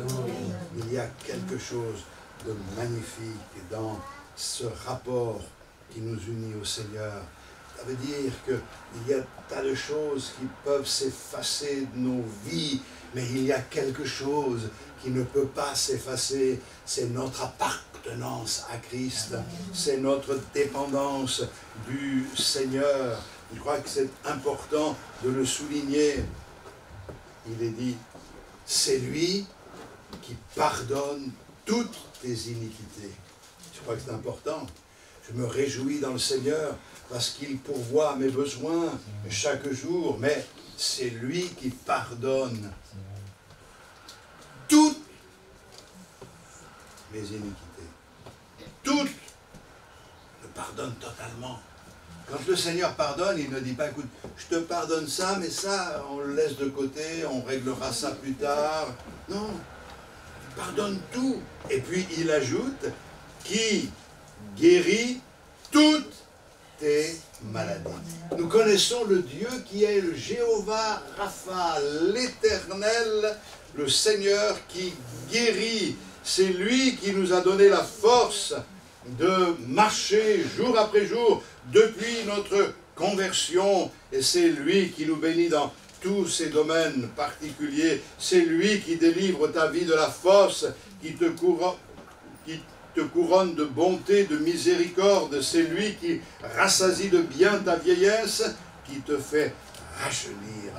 Il y a quelque chose de magnifique dans ce rapport qui nous unit au Seigneur. Ça veut dire qu'il y a tas de choses qui peuvent s'effacer de nos vies, mais il y a quelque chose qui ne peut pas s'effacer, c'est notre appartenance à Christ, c'est notre dépendance du Seigneur. Je crois que c'est important de le souligner. Il est dit, c'est lui qui pardonne toutes tes iniquités. Je crois que c'est important. Je me réjouis dans le Seigneur parce qu'il pourvoit à mes besoins chaque jour, mais c'est lui qui pardonne toutes mes iniquités. Toutes le pardonne totalement. Quand le Seigneur pardonne, il ne dit pas, écoute, je te pardonne ça, mais ça, on le laisse de côté, on réglera ça plus tard. Non, il pardonne tout. Et puis il ajoute, qui guérit toutes tes maladies. Nous connaissons le Dieu qui est le Jéhovah Rapha, l'Éternel, le Seigneur qui guérit. C'est lui qui nous a donné la force de marcher jour après jour depuis notre conversion. Et c'est lui qui nous bénit dans tous ces domaines particuliers. C'est lui qui délivre ta vie de la fosse, qui te couronne de bonté, de miséricorde. C'est lui qui rassasie de bien ta vieillesse, qui te fait rajeunir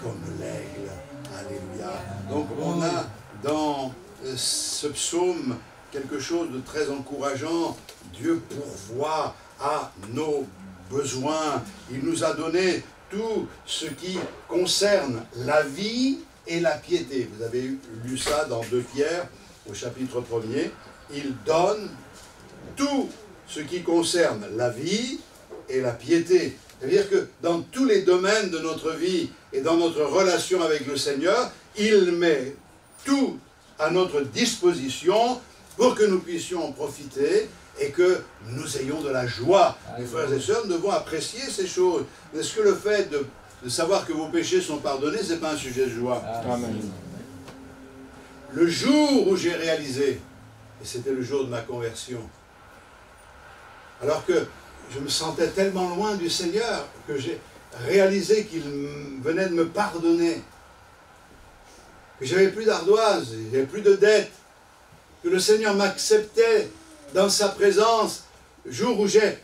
comme l'aigle. Alléluia. Donc on a dans ce psaume quelque chose de très encourageant. Dieu pourvoit à nos besoins. Il nous a donné tout ce qui concerne la vie et la piété. Vous avez lu ça dans 2 Pierre, au chapitre 1er. Il donne tout ce qui concerne la vie et la piété. C'est-à-dire que dans tous les domaines de notre vie et dans notre relation avec le Seigneur, il met tout à notre disposition pour que nous puissions en profiter et que nous ayons de la joie. Mes frères et sœurs, nous devons apprécier ces choses. Est-ce que le fait de savoir que vos péchés sont pardonnés, ce n'est pas un sujet de joie? Amen. Le jour où j'ai réalisé, et c'était le jour de ma conversion, alors que je me sentais tellement loin du Seigneur, que j'ai réalisé qu'il venait de me pardonner, que j'avais plus d'ardoise, j'avais plus de dettes, que le Seigneur m'acceptait dans sa présence, jour où j'ai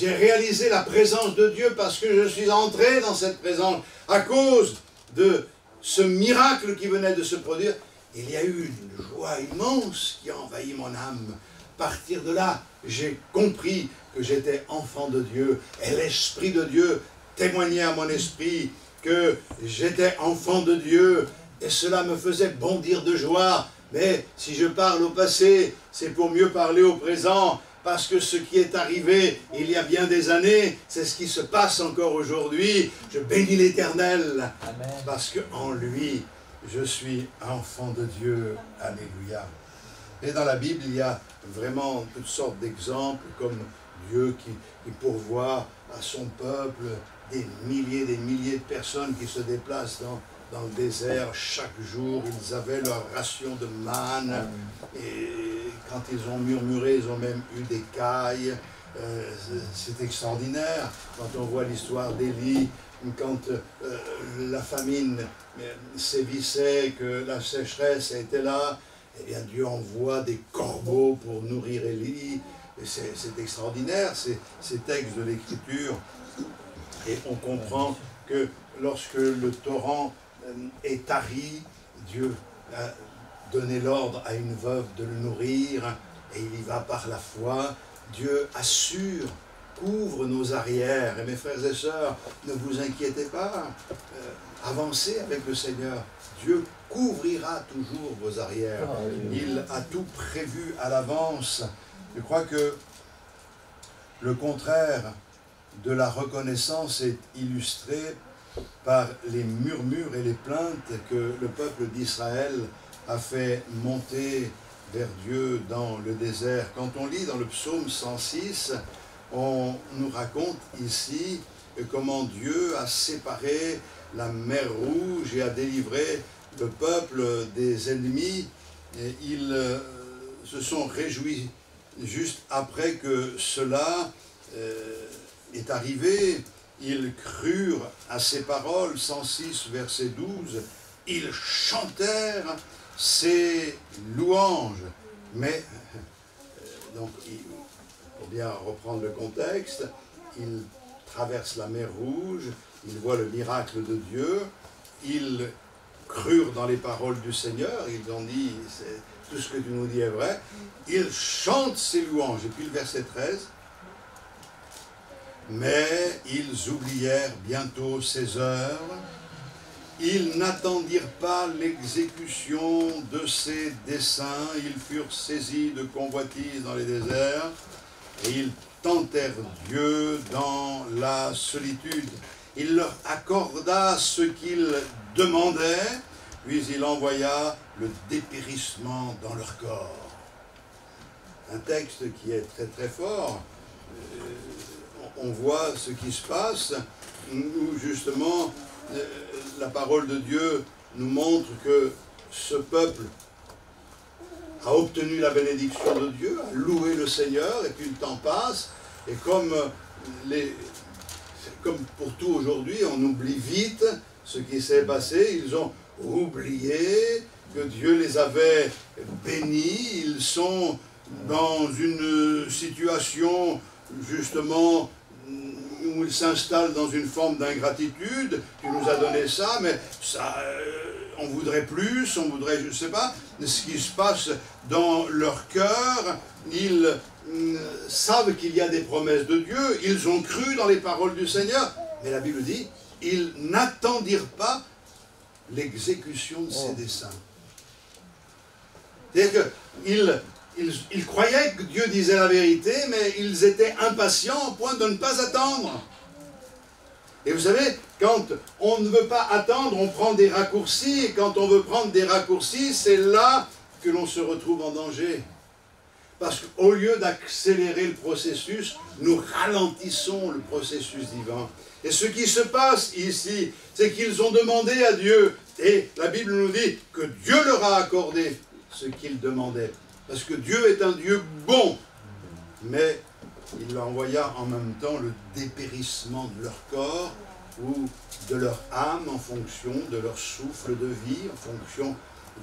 réalisé la présence de Dieu parce que je suis entré dans cette présence à cause de ce miracle qui venait de se produire. Il y a eu une joie immense qui a envahi mon âme. À partir de là, j'ai compris que j'étais enfant de Dieu et l'Esprit de Dieu témoignait à mon esprit que j'étais enfant de Dieu et cela me faisait bondir de joie. Mais si je parle au passé, c'est pour mieux parler au présent, parce que ce qui est arrivé il y a bien des années, c'est ce qui se passe encore aujourd'hui. Je bénis l'Éternel, parce qu'en lui, je suis enfant de Dieu. Alléluia. Et dans la Bible, il y a vraiment toutes sortes d'exemples, comme Dieu qui pourvoit à son peuple des milliers de personnes qui se déplacent dans le désert, chaque jour, ils avaient leur ration de manne. Et quand ils ont murmuré, ils ont même eu des cailles. C'est extraordinaire. Quand on voit l'histoire d'Élie, quand la famine sévissait, que la sécheresse était là, eh bien Dieu envoie des corbeaux pour nourrir Élie. C'est extraordinaire, ces textes de l'Écriture. Et on comprend que lorsque le torrent est tari, Dieu a donné l'ordre à une veuve de le nourrir, et il y va par la foi. Dieu assure, couvre nos arrières. Et mes frères et sœurs, ne vous inquiétez pas, avancez avec le Seigneur. Dieu couvrira toujours vos arrières. Il a tout prévu à l'avance. Je crois que le contraire de la reconnaissance est illustré par les murmures et les plaintes que le peuple d'Israël a fait monter vers Dieu dans le désert. Quand on lit dans le psaume 106, on nous raconte ici comment Dieu a séparé la mer Rouge et a délivré le peuple des ennemis. Et ils se sont réjouis juste après que cela est arrivé. Ils crurent à ces paroles, 106 verset 12, ils chantèrent ses louanges. Mais, donc, pour bien reprendre le contexte, ils traversent la mer Rouge, ils voient le miracle de Dieu, ils crurent dans les paroles du Seigneur, ils ont dit, tout ce que tu nous dis est vrai, ils chantent ses louanges. Et puis le verset 13, mais ils oublièrent bientôt ses heures, ils n'attendirent pas l'exécution de ses desseins, ils furent saisis de convoitise dans les déserts, et ils tentèrent Dieu dans la solitude. Il leur accorda ce qu'ils demandaient, puis il envoya le dépérissement dans leur corps. Un texte qui est très très fort. On voit ce qui se passe, où justement la parole de Dieu nous montre que ce peuple a obtenu la bénédiction de Dieu, a loué le Seigneur, et puis le temps passe, et comme pour tout aujourd'hui, on oublie vite ce qui s'est passé. Ils ont oublié que Dieu les avait bénis, ils sont dans une situation justement où ils s'installent dans une forme d'ingratitude. Tu nous as donné ça, mais ça, on voudrait plus, on voudrait, je ne sais pas, ce qui se passe dans leur cœur. Ils savent qu'il y a des promesses de Dieu, ils ont cru dans les paroles du Seigneur, mais la Bible dit, ils n'attendirent pas l'exécution de ses desseins. C'est-à-dire qu'ils croyaient que Dieu disait la vérité, mais ils étaient impatients au point de ne pas attendre. Et vous savez, quand on ne veut pas attendre, on prend des raccourcis, et quand on veut prendre des raccourcis, c'est là que l'on se retrouve en danger. Parce qu'au lieu d'accélérer le processus, nous ralentissons le processus divin. Et ce qui se passe ici, c'est qu'ils ont demandé à Dieu, et la Bible nous dit que Dieu leur a accordé ce qu'ils demandaient. Parce que Dieu est un Dieu bon, mais il envoya en même temps le dépérissement de leur corps ou de leur âme en fonction de leur souffle de vie, en fonction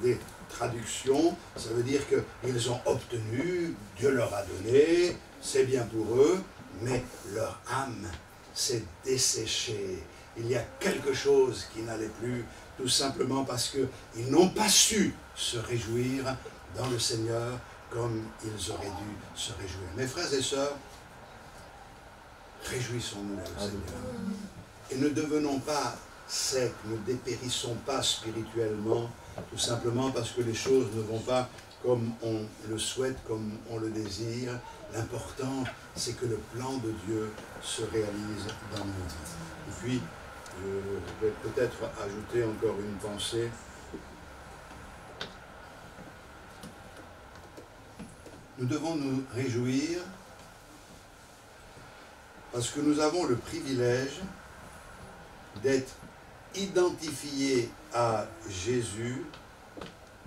des traductions. Ça veut dire qu'ils ont obtenu, Dieu leur a donné, c'est bien pour eux, mais leur âme s'est desséchée. Il y a quelque chose qui n'allait plus, tout simplement parce qu'ils n'ont pas su se réjouir dans le Seigneur comme ils auraient dû se réjouir. Mes frères et sœurs, réjouissons-nous dans le Seigneur. Et ne devenons pas secs, ne dépérissons pas spirituellement, tout simplement parce que les choses ne vont pas comme on le souhaite, comme on le désire. L'important, c'est que le plan de Dieu se réalise dans nos vies. Et puis, je vais peut-être ajouter encore une pensée. Nous devons nous réjouir parce que nous avons le privilège d'être identifié à Jésus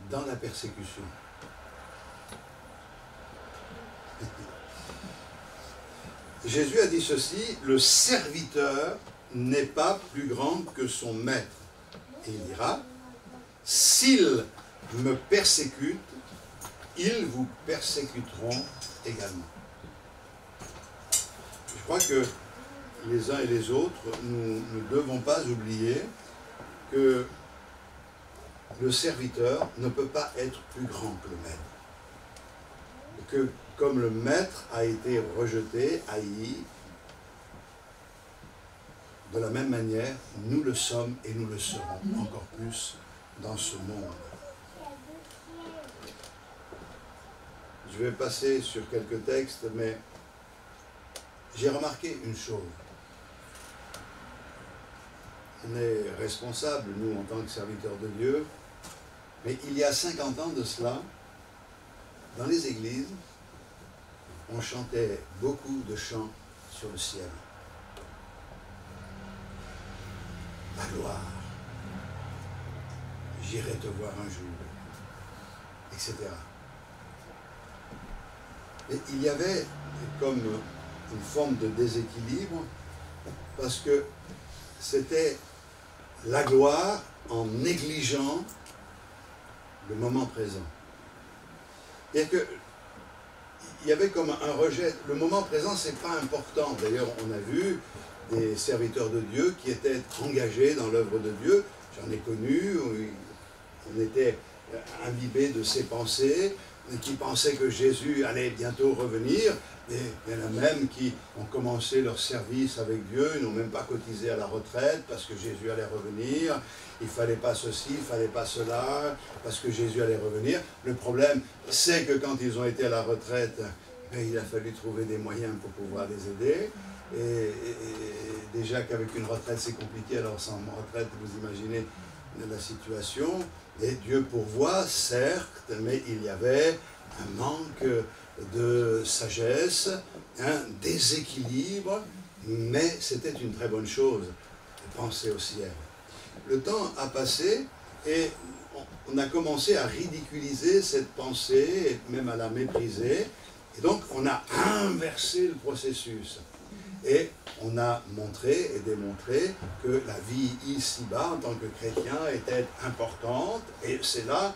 dans la persécution. Jésus a dit ceci, le serviteur n'est pas plus grand que son maître. Et il dira, s'ils me persécutent, ils vous persécuteront également. Je crois que les uns et les autres, nous ne devons pas oublier que le serviteur ne peut pas être plus grand que le maître. Que comme le maître a été rejeté, haï, de la même manière, nous le sommes et nous le serons encore plus dans ce monde. Je vais passer sur quelques textes, mais j'ai remarqué une chose. On est responsable, nous, en tant que serviteurs de Dieu, mais il y a 50 ans de cela, dans les églises, on chantait beaucoup de chants sur le ciel. La gloire, j'irai te voir un jour, etc. Et il y avait comme une forme de déséquilibre parce que c'était la gloire en négligeant le moment présent. C'est-à-dire que il y avait comme un rejet. Le moment présent, c'est pas important. D'ailleurs, on a vu des serviteurs de Dieu qui étaient engagés dans l'œuvre de Dieu. J'en ai connu, on était imbibés de ses pensées, qui pensaient que Jésus allait bientôt revenir. Et il y en a même qui ont commencé leur service avec Dieu, ils n'ont même pas cotisé à la retraite parce que Jésus allait revenir. Il ne fallait pas ceci, il ne fallait pas cela, parce que Jésus allait revenir. Le problème, c'est que quand ils ont été à la retraite, il a fallu trouver des moyens pour pouvoir les aider. Et déjà qu'avec une retraite, c'est compliqué, alors sans retraite, vous imaginez la situation. Et Dieu pourvoit, certes, mais il y avait un manque de sagesse, un déséquilibre, mais c'était une très bonne chose de penser au ciel. Le temps a passé et on a commencé à ridiculiser cette pensée, et même à la mépriser, et donc on a inversé le processus. Et on a montré et démontré que la vie ici-bas, en tant que chrétien, était importante, et c'est là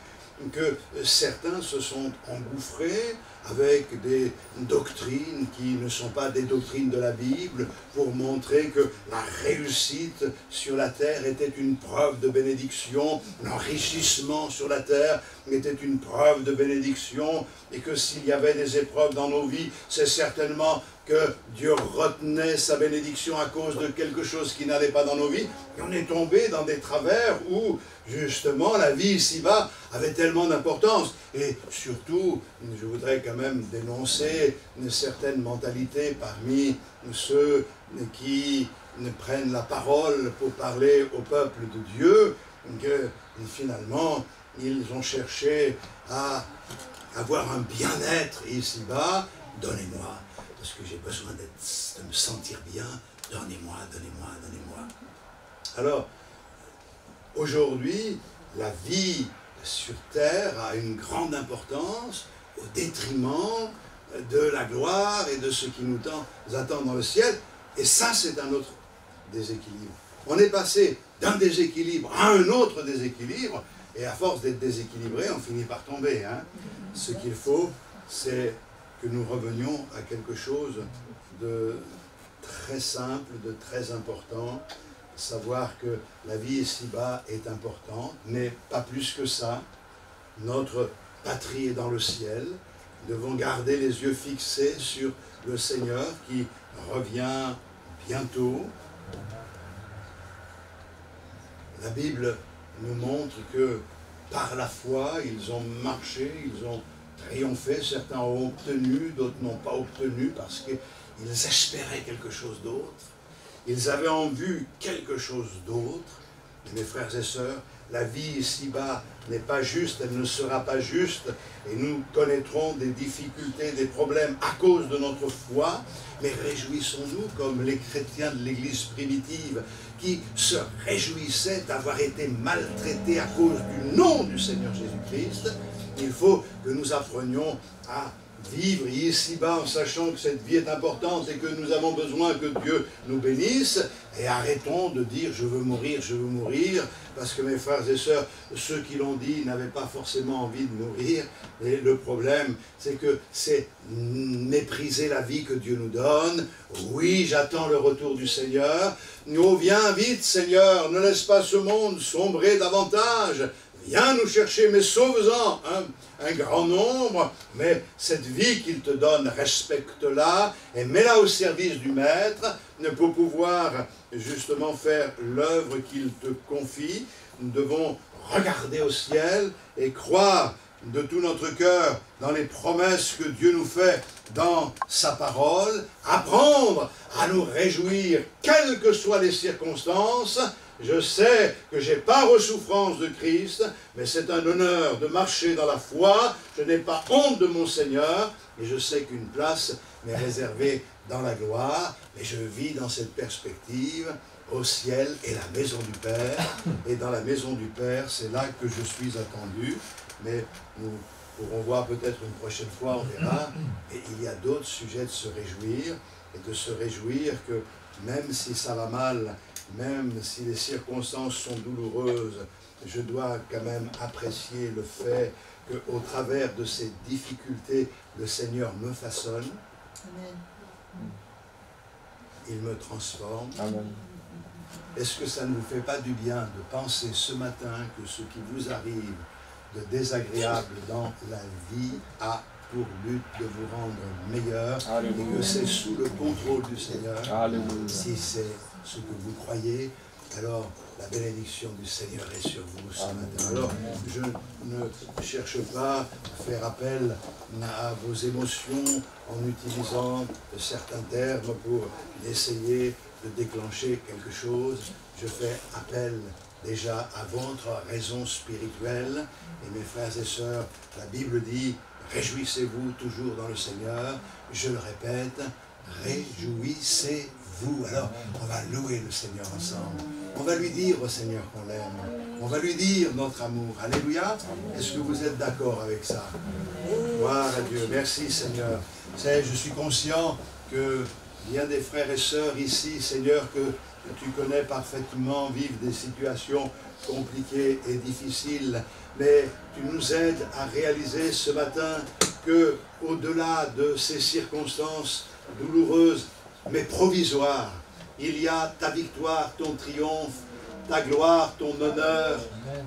que certains se sont engouffrés avec des doctrines qui ne sont pas des doctrines de la Bible pour montrer que la réussite sur la terre était une preuve de bénédiction, l'enrichissement sur la terre était une preuve de bénédiction et que s'il y avait des épreuves dans nos vies, c'est certainement que Dieu retenait sa bénédiction à cause de quelque chose qui n'allait pas dans nos vies. Et on est tombé dans des travers où, justement, la vie ici-bas avait tellement d'importance. Et surtout, je voudrais quand même dénoncer une certaine mentalité parmi ceux qui prennent la parole pour parler au peuple de Dieu, que finalement, ils ont cherché à avoir un bien-être ici-bas. Donnez-moi, parce que j'ai besoin de me sentir bien, donnez-moi, donnez-moi, donnez-moi. Alors, aujourd'hui, la vie sur terre a une grande importance au détriment de la gloire et de ce qui nous attend dans le ciel. Et ça, c'est un autre déséquilibre. On est passé d'un déséquilibre à un autre déséquilibre, et à force d'être déséquilibré, on finit par tomber. Hein. Ce qu'il faut, c'est que nous revenions à quelque chose de très simple, de très important, savoir que la vie ici-bas est importante, mais pas plus que ça. Notre patrie est dans le ciel. Nous devons garder les yeux fixés sur le Seigneur qui revient bientôt. La Bible nous montre que par la foi, ils ont marché, ils ont triomphé, certains ont obtenu, d'autres n'ont pas obtenu parce qu'ils espéraient quelque chose d'autre. Ils avaient en vue quelque chose d'autre, Mes frères et sœurs, la vie ici-bas n'est pas juste, elle ne sera pas juste, et nous connaîtrons des difficultés, des problèmes à cause de notre foi, mais réjouissons-nous comme les chrétiens de l'Église primitive qui se réjouissaient d'avoir été maltraités à cause du nom du Seigneur Jésus-Christ. Il faut que nous apprenions à vivre ici-bas en sachant que cette vie est importante et que nous avons besoin que Dieu nous bénisse, et arrêtons de dire je veux mourir, parce que mes frères et sœurs, ceux qui l'ont dit n'avaient pas forcément envie de mourir, et le problème c'est que c'est mépriser la vie que Dieu nous donne. Oui, j'attends le retour du Seigneur. Oh, viens vite Seigneur, ne laisse pas ce monde sombrer davantage. Viens nous chercher, mais sauve-en un grand nombre, mais cette vie qu'il te donne, respecte-la et mets-la au service du Maître pour pouvoir justement faire l'œuvre qu'il te confie. Nous devons regarder au ciel et croire de tout notre cœur dans les promesses que Dieu nous fait dans sa parole, apprendre à nous réjouir, quelles que soient les circonstances. Je sais que j'ai part aux souffrances de Christ, mais c'est un honneur de marcher dans la foi. Je n'ai pas honte de mon Seigneur, et je sais qu'une place m'est réservée dans la gloire, et je vis dans cette perspective au ciel et la maison du Père. Et dans la maison du Père, c'est là que je suis attendu, mais nous pourrons voir peut-être une prochaine fois, on verra. Et il y a d'autres sujets de se réjouir, et de se réjouir que même si ça va mal, même si les circonstances sont douloureuses, je dois quand même apprécier le fait qu'au travers de ces difficultés, le Seigneur me façonne. Amen. Il me transforme. Amen. Est-ce que ça ne vous fait pas du bien de penser ce matin que ce qui vous arrive de désagréable dans la vie a pour but de vous rendre meilleur, Alléluia. Et que c'est sous le contrôle du Seigneur? Alléluia. Si c'est ce que vous croyez, alors la bénédiction du Seigneur est sur vous ce matin. Alors, je ne cherche pas à faire appel à vos émotions en utilisant certains termes pour essayer de déclencher quelque chose. Je fais appel déjà à votre raison spirituelle. Et mes frères et sœurs, la Bible dit « Réjouissez-vous toujours dans le Seigneur ». Je le répète, réjouissez-vous. Alors, on va louer le Seigneur ensemble. On va lui dire au Seigneur qu'on l'aime. On va lui dire notre amour. Alléluia. Est-ce que vous êtes d'accord avec ça? Gloire à Dieu. Merci Seigneur. Je suis conscient que bien des frères et sœurs ici, Seigneur, que tu connais parfaitement, vivent des situations compliquées et difficiles. Mais tu nous aides à réaliser ce matin que, au-delà de ces circonstances douloureuses, mais provisoires, il y a ta victoire, ton triomphe, ta gloire, ton honneur.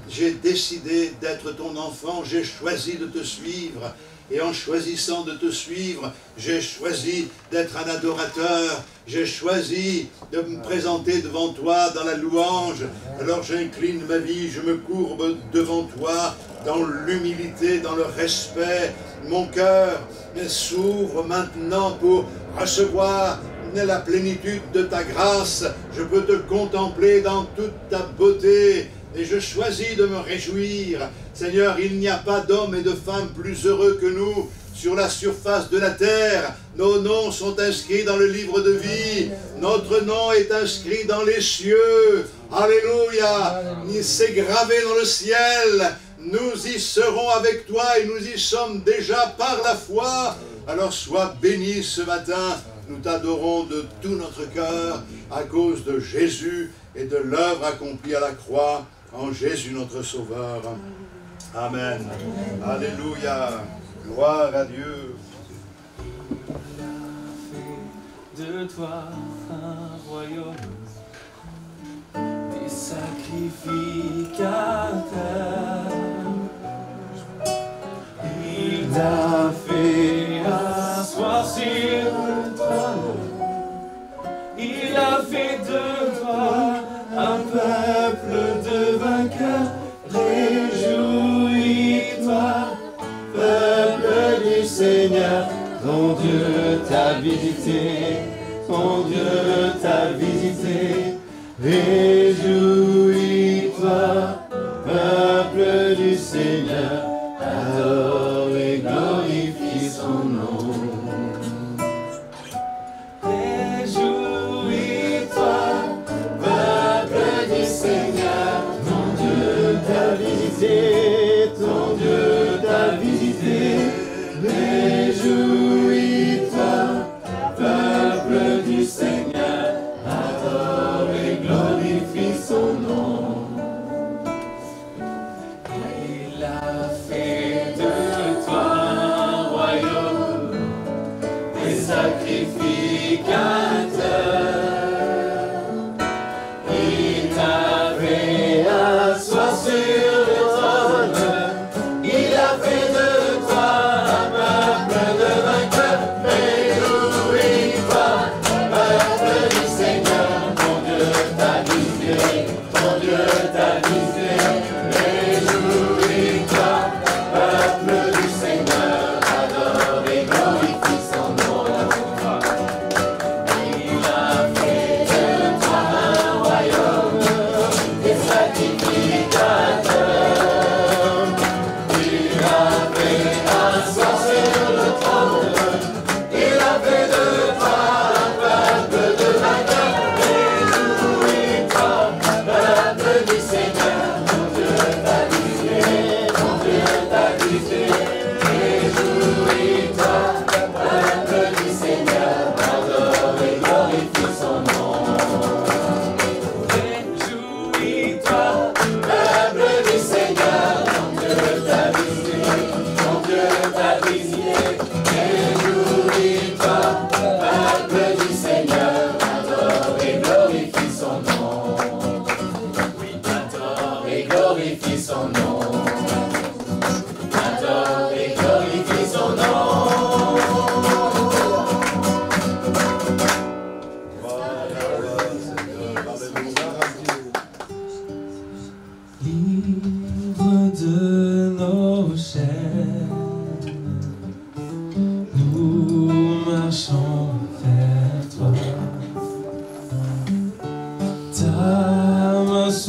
J'ai décidé d'être ton enfant, j'ai choisi de te suivre. Et en choisissant de te suivre, j'ai choisi d'être un adorateur. J'ai choisi de me présenter devant toi dans la louange. Alors j'incline ma vie, je me courbe devant toi dans l'humilité, dans le respect. Mon cœur s'ouvre maintenant pour recevoir la plénitude de ta grâce. Je peux te contempler dans toute ta beauté. Et je choisis de me réjouir. Seigneur, il n'y a pas d'hommes et de femmes plus heureux que nous sur la surface de la terre. Nos noms sont inscrits dans le livre de vie. Notre nom est inscrit dans les cieux. Alléluia. C'est gravé dans le ciel. Nous y serons avec toi et nous y sommes déjà par la foi. Alors sois béni ce matin. Nous t'adorons de tout notre cœur à cause de Jésus et de l'œuvre accomplie à la croix. En Jésus notre Sauveur. Amen. Alléluia. Gloire à Dieu. De toi un royaume, des sacrificateurs. Il t'a fait asseoir sur le trône. Il a fait de toi un peuple de vainqueurs. Réjouis-toi, peuple du Seigneur, ton Dieu t'a visité, ton Dieu t'a visité. Réjouis-toi.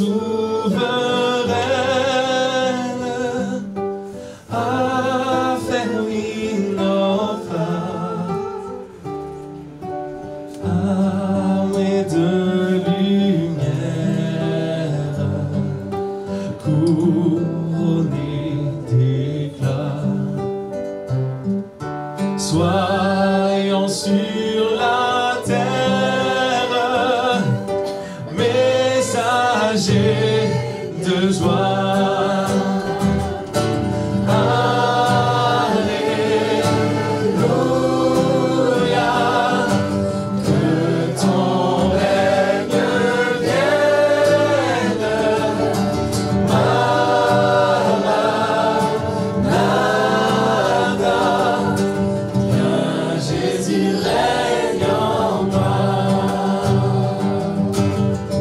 souveraine, affermis nos pas, armés de lumière, couronnés d'éclat. Soyons sur la terre, messagers de joie. Alléluia, que ton règne vienne. Maranatha, viens Jésus, règne en moi.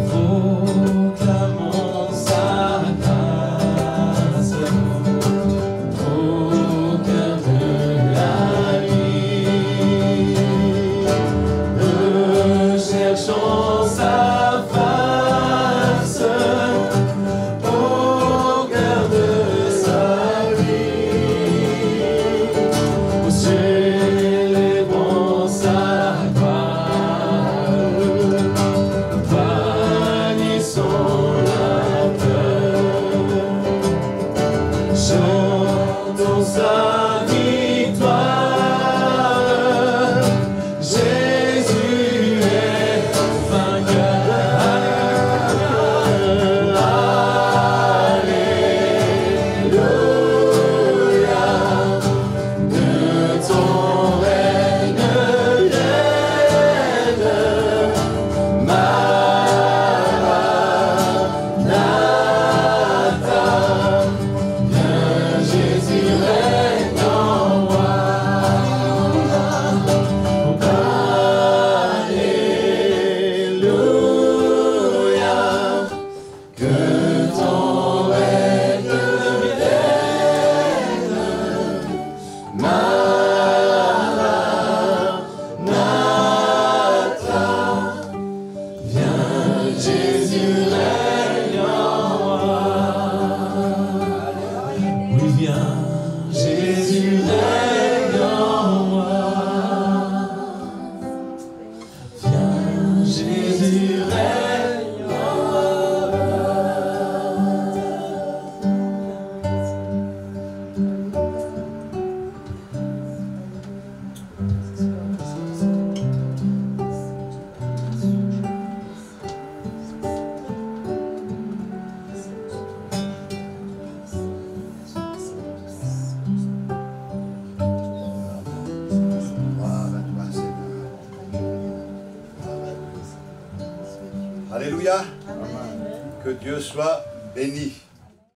Proclamons sa grâce au cœur de la nuit. Recherchons sa face au cœur de sa vie. Célébrons sa gloire, bannissons la peur, chantons sa victoire. Jésus est vainqueur. Alléluia, que ton règne vienne. Maranatha, viens Jésus, règne en moi. Alléluia, que ton règne vienne. Maranatha, viens Jésus, règne en moi. Oui, viens Jésus, règne en moi. Viens Jésus, règne en Gloire à toi, Seigneur. Alléluia. Que Dieu soit béni.